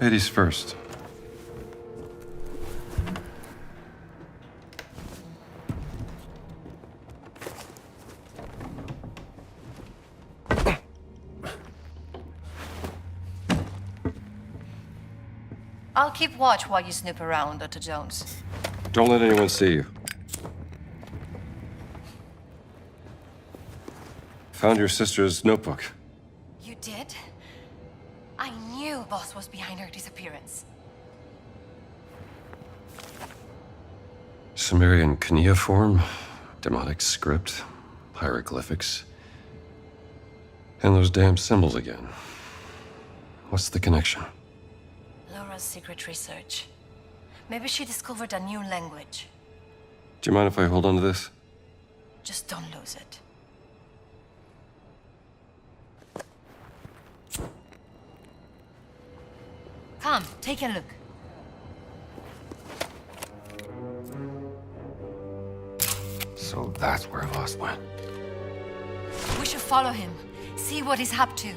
Ladies first. I'll keep watch while you snoop around, Dr. Jones. Don't let anyone see you. Found your sister's notebook. You did? I knew Boss was behind her disappearance. Sumerian cuneiform, demonic script, hieroglyphics, and those damn symbols again. What's the connection? Laura's secret research. Maybe she discovered a new language. Do you mind if I hold on to this? Just don't lose it. Come, take a look. So that's where Voss went. We should follow him. See what he's up to.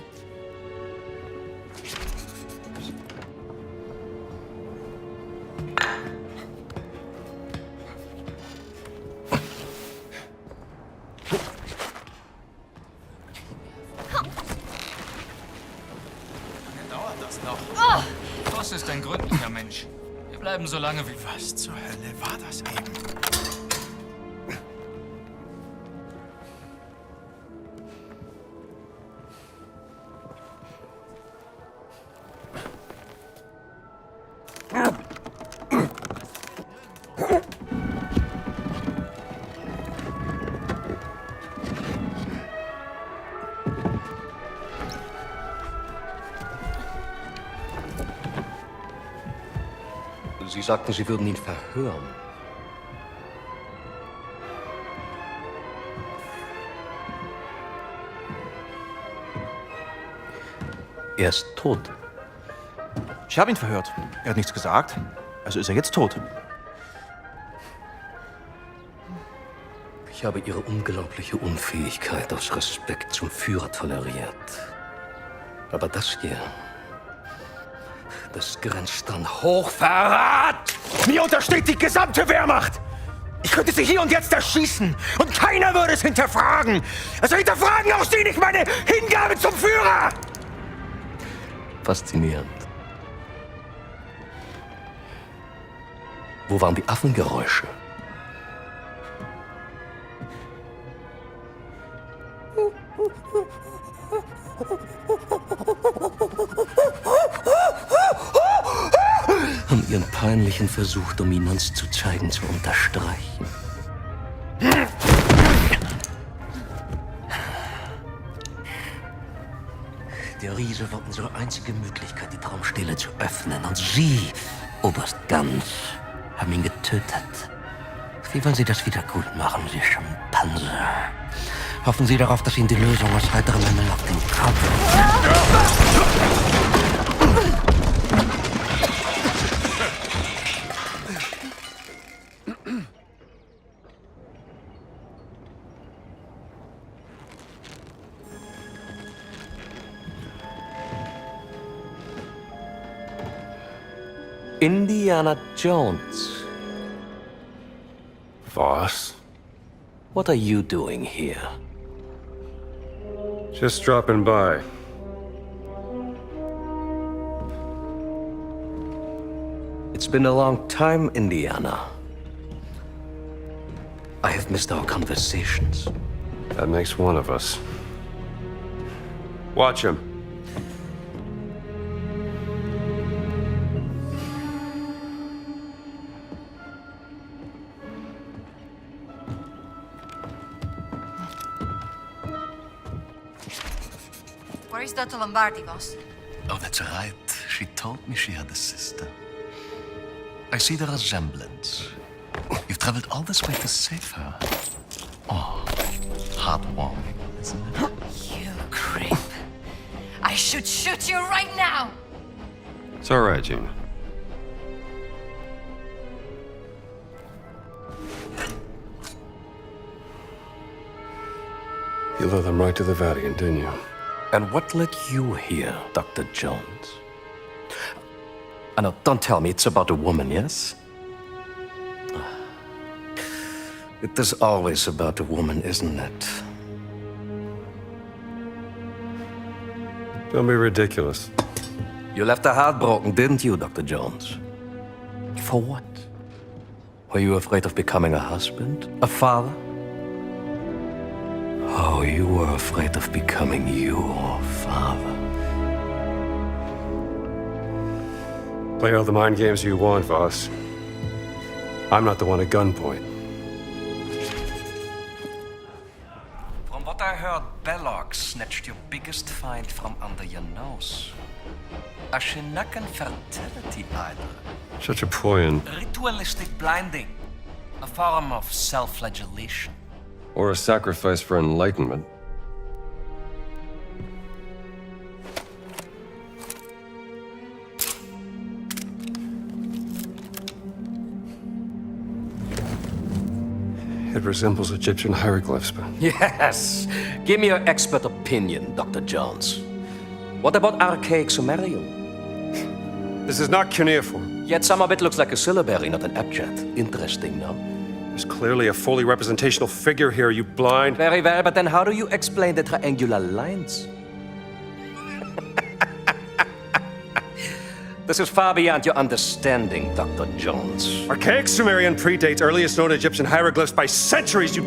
Ja, Mensch. Wir bleiben so lange wie... Was zur Hölle war das eben? Sie sagten, Sie würden ihn verhören. Er ist tot. Ich habe ihn verhört. Er hat nichts gesagt. Also ist er jetzt tot. Ich habe Ihre unglaubliche Unfähigkeit aus Respekt zum Führer toleriert. Aber das hier, das grenzt an Hochverrat! Mir untersteht die gesamte Wehrmacht! Ich könnte sie hier und jetzt erschießen und keiner würde es hinterfragen! Also hinterfragen auch Sie nicht meine Hingabe zum Führer! Faszinierend. Wo waren die Affengeräusche? Um ihren peinlichen Versuch, Dominanz zu zeigen, zu unterstreichen. Der Riese war unsere einzige Möglichkeit, die Traumstele zu öffnen. Und Sie, Oberst Ganz, haben ihn getötet. Wie wollen Sie das wieder gut machen, Sie Schimpanse? Hoffen Sie darauf, dass Ihnen die Lösung aus heiterem Himmel auf den Kopf... Indiana Jones. Was? What are you doing here? Just dropping by. It's been a long time, Indiana. I have missed our conversations. That makes one of us. Watch him. Where is Dr. Lombardi, boss? Oh, that's right. She told me she had a sister. I see the resemblance. You've traveled all this way to save her. Oh, heartwarming, isn't it? You creep. I should shoot you right now! It's all right, Gina. You led them right to the Vatican, didn't you? And what led you here, Dr. Jones? Now, don't tell me it's about a woman, yes? It is always about a woman, isn't it? Don't be ridiculous. You left her heartbroken, didn't you, Dr. Jones? For what? Were you afraid of becoming a husband? A father? Oh, you were afraid of becoming your father. Play all the mind games you want, Voss. I'm not the one at gunpoint. From what I heard, Belloc snatched your biggest find from under your nose. A Shinnakan fertility idol. Such a poignant. Ritualistic blinding. A form of self-flagellation. Or a sacrifice for enlightenment. It resembles Egyptian hieroglyphs, but... Yes! Give me your expert opinion, Dr. Jones. What about archaic Sumerian? This is not cuneiform. Yet some of it looks like a syllabary, not an abjad. Interesting, no? There's clearly a fully representational figure here, you blind... Very well, but then how do you explain the triangular lines? This is far beyond your understanding, Dr. Jones. Archaic Sumerian predates earliest known Egyptian hieroglyphs by centuries, you...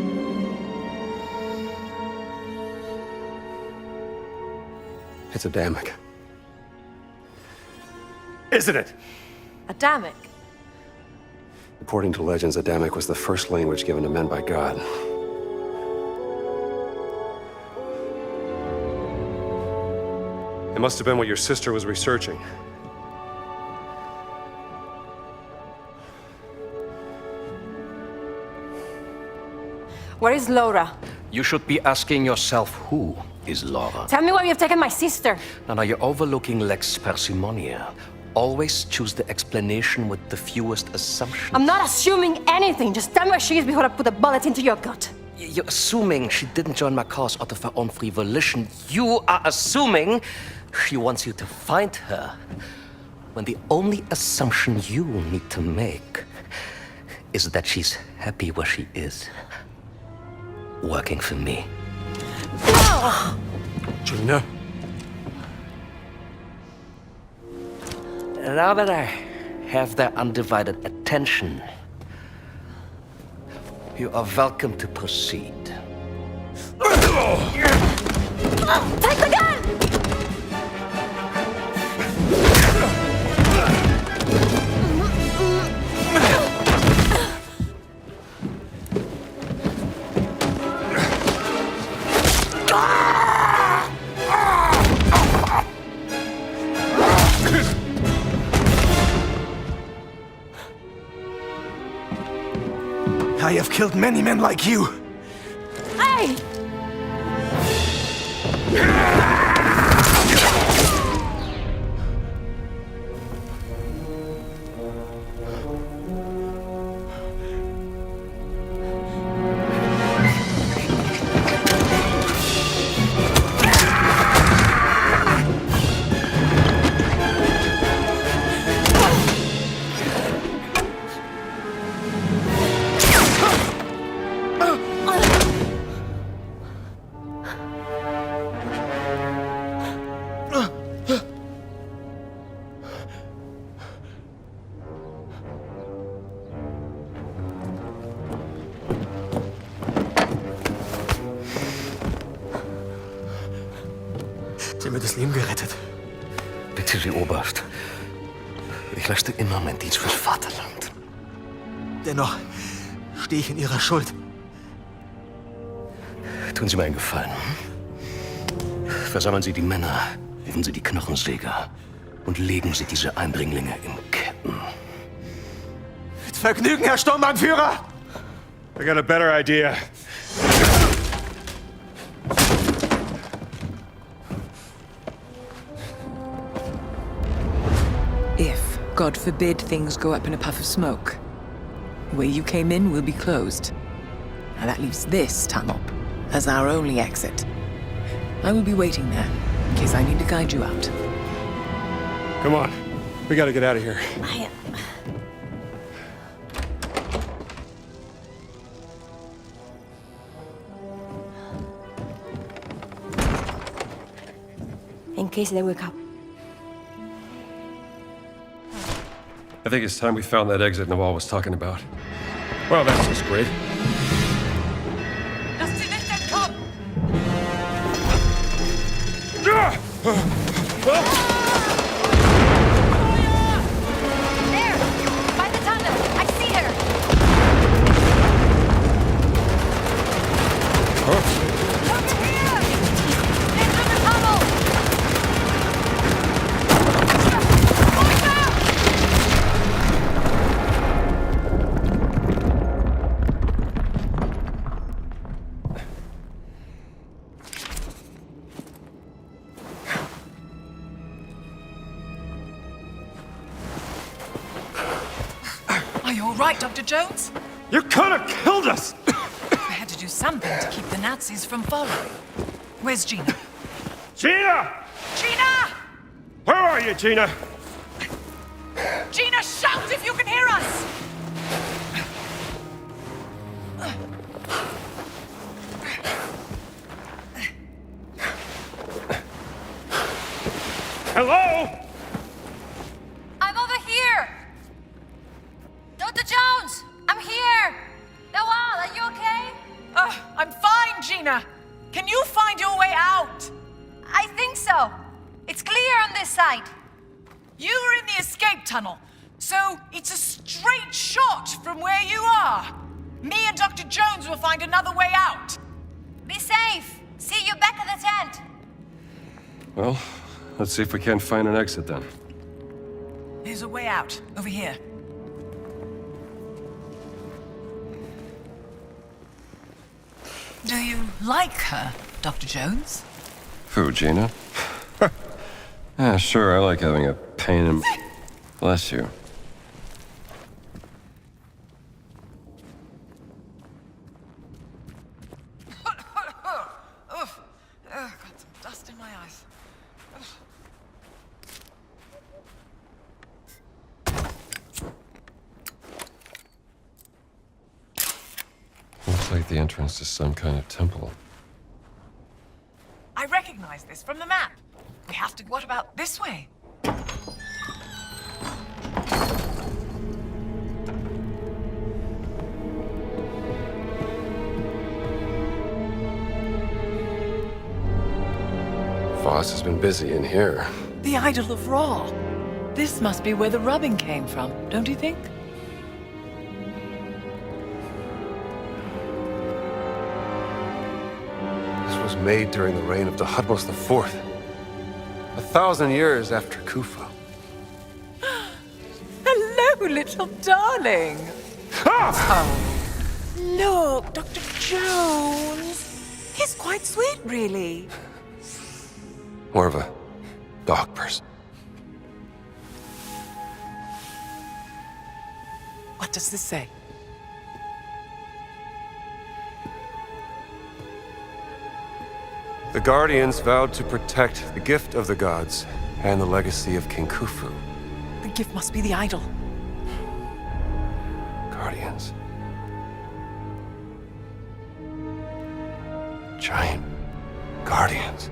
It's Adamic. Isn't it? Adamic? According to legends, Adamic was the first language given to men by God. It must have been what your sister was researching. Where is Laura? You should be asking yourself, who is Laura? Tell me where you've taken my sister. Now, you're overlooking lex parsimonia. Always choose the explanation with the fewest assumptions. I'm not assuming anything. Just tell me where she is before I put a bullet into your gut. You're assuming she didn't join my cause out of her own free volition. You are assuming she wants you to find her, when the only assumption you need to make is that she's happy where she is, working for me. No! Gina? Now that I have their undivided attention, you are welcome to proceed. Take the gun! I have killed many men like you. Hey! Sie haben mir das Leben gerettet. Bitte, Sie Oberst. Ich leiste immer meinen Dienst fürs Vaterland. Dennoch stehe ich in Ihrer Schuld. Tun Sie mir einen Gefallen. Versammeln Sie die Männer, rufen Sie die Knochensäger und legen Sie diese Eindringlinge in Ketten. Mit Vergnügen, Herr Sturmbannführer! I got a better idea. If, God forbid, things go up in a puff of smoke, the way you came in will be closed. Now that leaves this tunnel as our only exit. I will be waiting there, in case I need to guide you out. Come on. We gotta get out of here. In case they wake up. I think it's time we found that exit Nawal was talking about. Well, that's just great. Lasst sie nicht entkommen! There! By the tunnel! I see her! Over here! Into the tunnel! Watch out! Are you all right, Dr. Jones? You could have killed us! I had to do something to keep the Nazis from following. Where's Gina? Gina! Gina! Where are you, Gina? Gina, shout if you can hear us! Hello? inside? You were in the escape tunnel, so it's a straight shot from where you are. Me and Dr. Jones will find another way out. Be safe. See you back at the tent. Well, let's see if we can't find an exit then. There's a way out, over here. Do you like her, Dr. Jones? Who, Gina? Yeah, sure, I like having a pain in... Bless you. Got some dust in my eyes. Looks like the entrance to some kind of temple. I recognize this from the map. We have to... What about this way? Voss has been busy in here. The Idol of Ra. This must be where the rubbing came from, don't you think? This was made during the reign of Dahadmos IV. 1,000 years after Khufu. Hello, little darling. Oh. Look, Dr. Jones. He's quite sweet, really. More of a dog person. What does this say? The Guardians vowed to protect the gift of the gods and the legacy of King Khufu. The gift must be the idol. Guardians. Giant Guardians.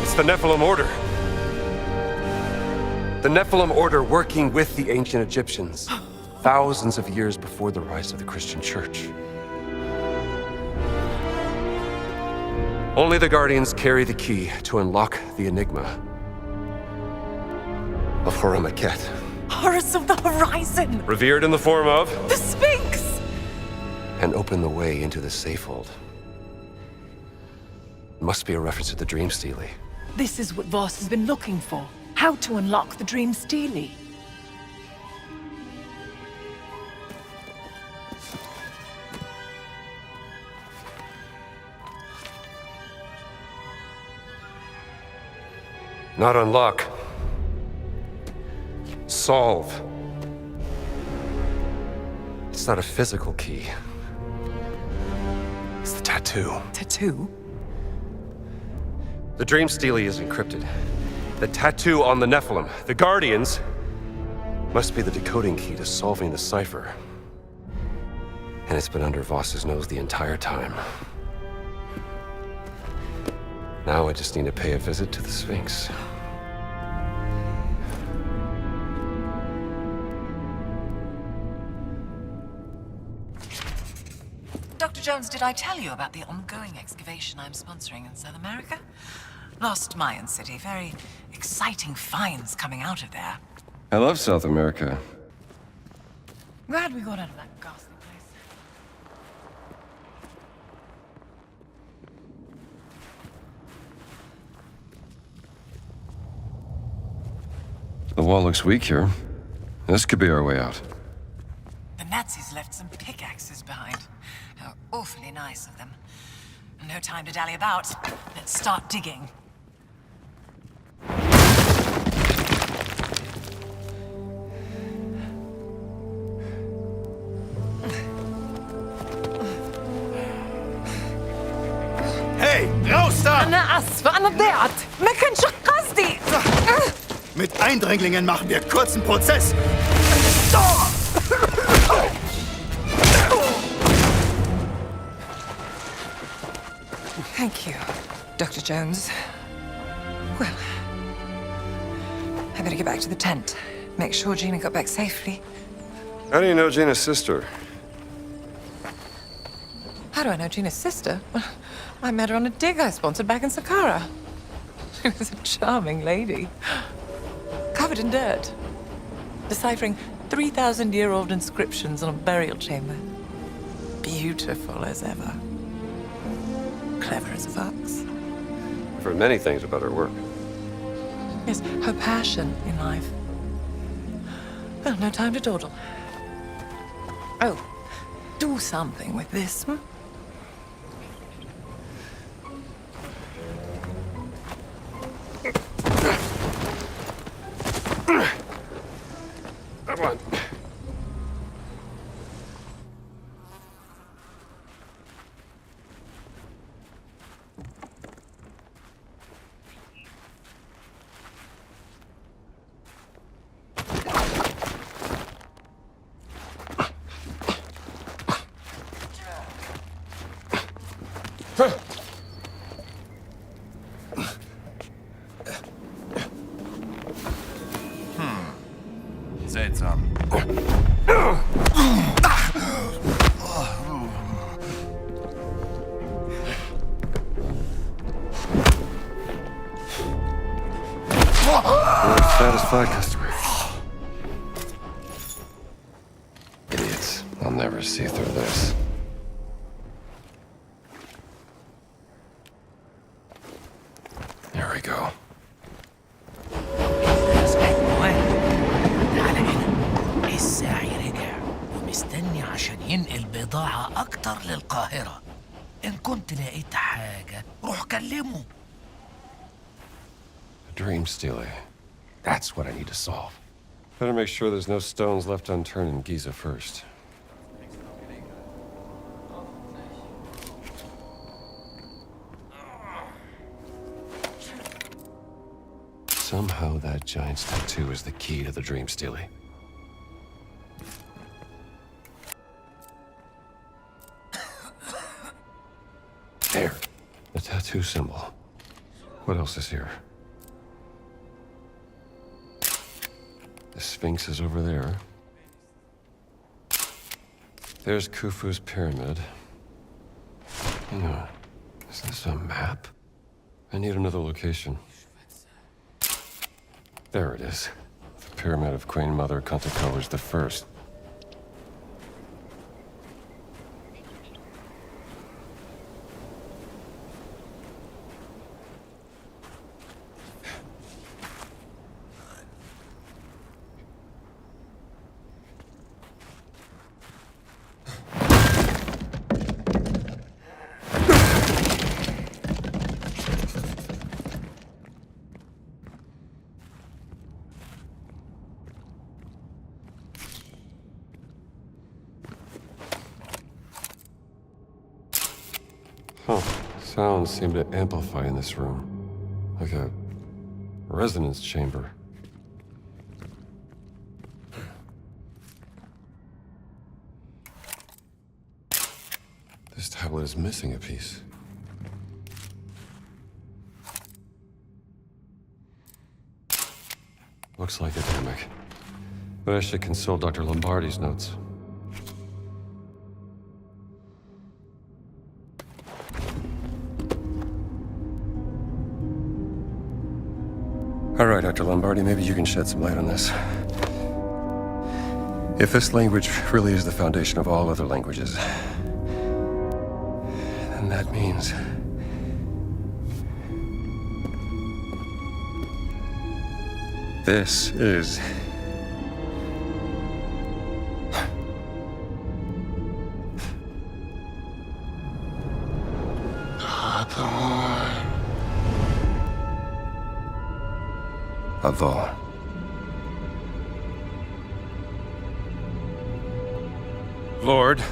It's the Nephilim Order. The Nephilim Order working with the ancient Egyptians, thousands of years before the rise of the Christian Church. Only the Guardians carry the key to unlock the enigma of Horus Horus of the Horizon! revered in the form of the Sphinx! And open the way into the Safehold. Must be a reference to the Dream Stealie. This is what Voss has been looking for. How to unlock the Dream Stealie. Not unlock. Solve. It's not a physical key. It's the tattoo. Tattoo? The Dream Stealie is encrypted. The tattoo on the Nephilim, the Guardians, must be the decoding key to solving the cipher. And it's been under Voss's nose the entire time. Now I just need to pay a visit to the Sphinx. Dr. Jones, did I tell you about the ongoing excavation I'm sponsoring in South America? Lost Mayan city. Very exciting finds coming out of there. I love South America. Glad we got out of that ghastly place. The wall looks weak here. This could be our way out. The Nazis left some pickaxes behind. How awfully nice of them. No time to dally about. Let's start digging. Hey, raus da! أنا آسفة أنا ضيعت ما كانش قصدي. Mit Eindringlingen machen wir kurzen Prozess. Thank you, Dr. Jones. Well, I better get back to the tent. Make sure Gina got back safely. How do you know Gina's sister? How do I know Gina's sister? Well, I met her on a dig I sponsored back in Saqqara. She was a charming lady. Covered in dirt. Deciphering 3,000-year-old inscriptions on a burial chamber. Beautiful as ever. Clever as a fox. I've heard many things about her work. Yes, her passion in life. Well, no time to dawdle. Oh, do something with this, hmm? Come on. Seltsam. You're a satisfied customer. Idiots. I'll never see through this. There we go. تعال هنا. الساعي رجع ومستني عشان ينقل بضاعة أكتر للقاهرة. إن كنت لقيت حاجة روح كلمه. A dream stealer. That's what I need to solve. Better make sure there's no stones left unturned in Giza first. Somehow that giant's tattoo is the key to the dream stealing. There. The tattoo symbol. What else is here? The Sphinx is over there. There's Khufu's pyramid. Hang on. Is this a map? I need another location. There it is. The pyramid of Queen Mother Kantakawas the First. Huh. Sounds seem to amplify in this room. Like a resonance chamber. This tablet is missing a piece. Looks like academic. But I should consult Dr. Lombardi's notes. All right, Dr. Lombardi, maybe you can shed some light on this. If this language really is the foundation of all other languages, then that means this is Avon. Lord.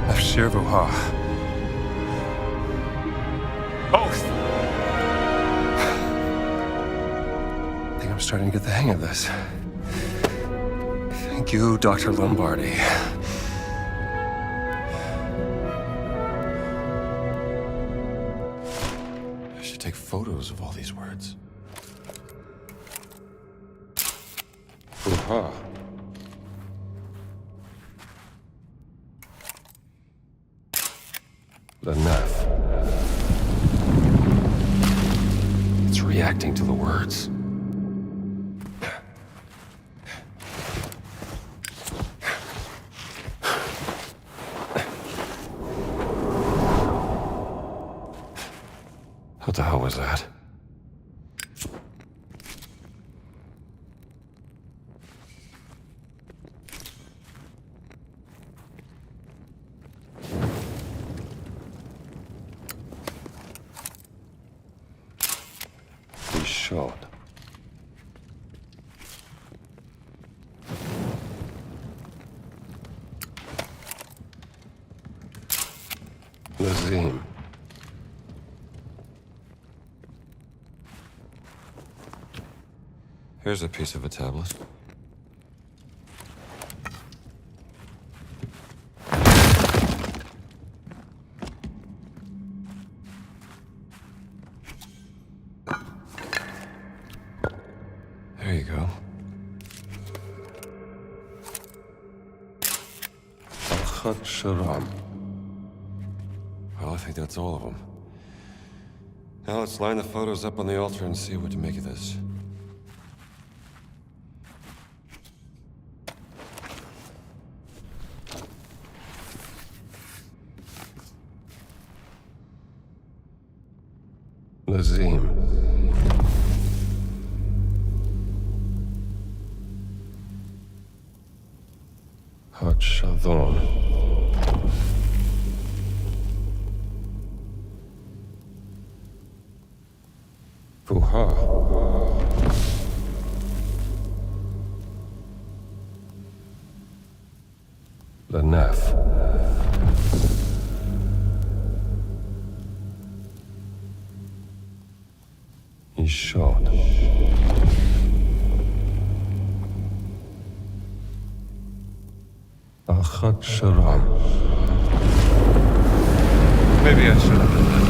Monsieur Vuha. Oath! I think I'm starting to get the hang of this. Thank you, Dr. Lombardi. I should take photos of all these words. Fuha. The Nef. It's reacting to the words. What the hell was that? He's shot. Lazim. Here's a piece of a tablet. There you go. Al-Khat Sharam. Well, I think that's all of them. Now let's line the photos up on the altar and see what to make of this. Lazim. Hat Shadon. Fuha. The Nef. He's shot. Al-Khat Sharam. Maybe I should have done that.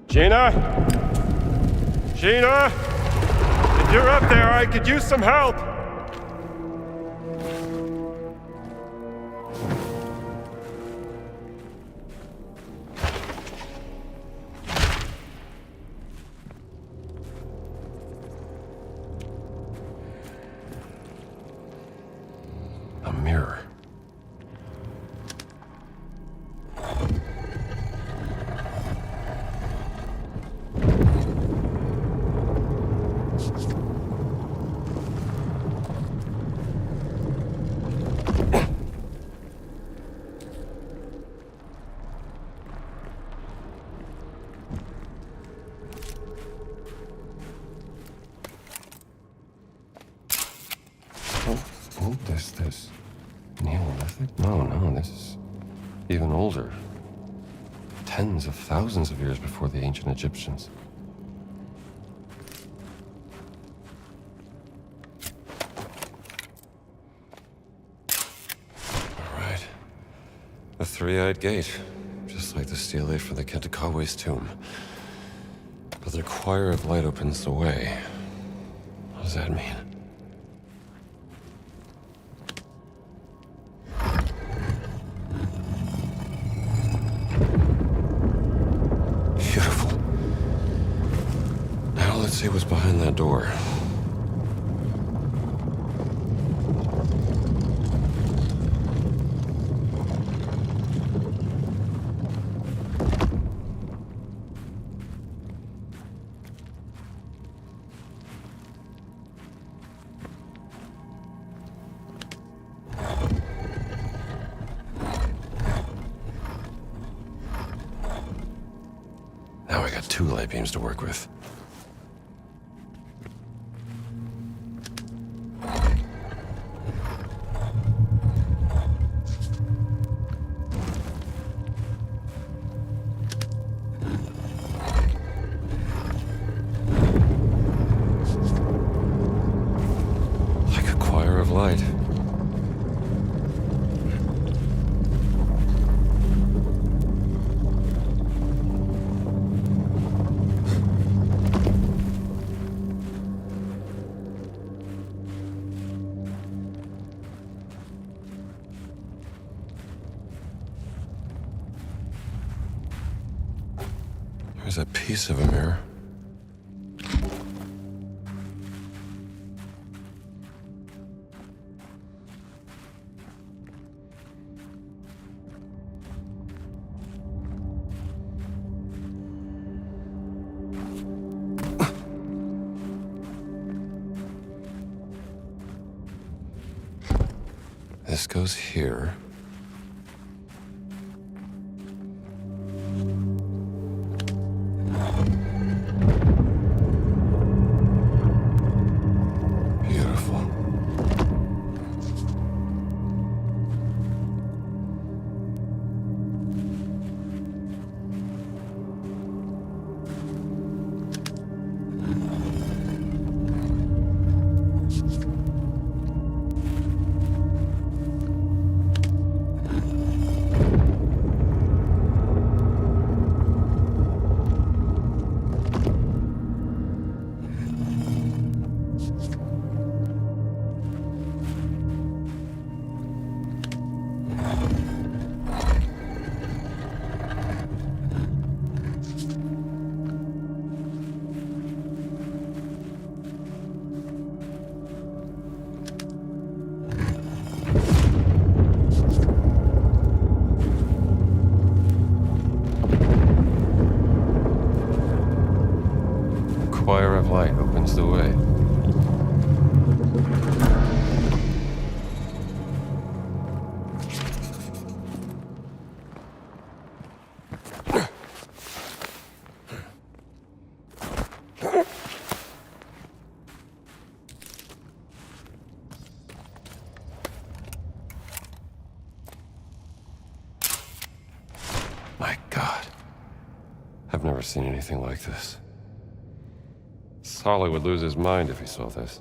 Gina? Gina? If you're up there, I could use some help! A mirror. How old is this? Neolithic? No, this is even older. Tens of thousands of years before the ancient Egyptians. All right. The three-eyed gate. Just like the stele from the Kentakawe's tomb. But their choir of light opens the way. What does that mean? Beautiful. Now let's see what's behind that door. Now I got 2 light beams to work with. light. There's a piece of a mirror. This goes here. Beautiful. Choir of light opens the way. My God. I've never seen anything like this. Solly would lose his mind if he saw this.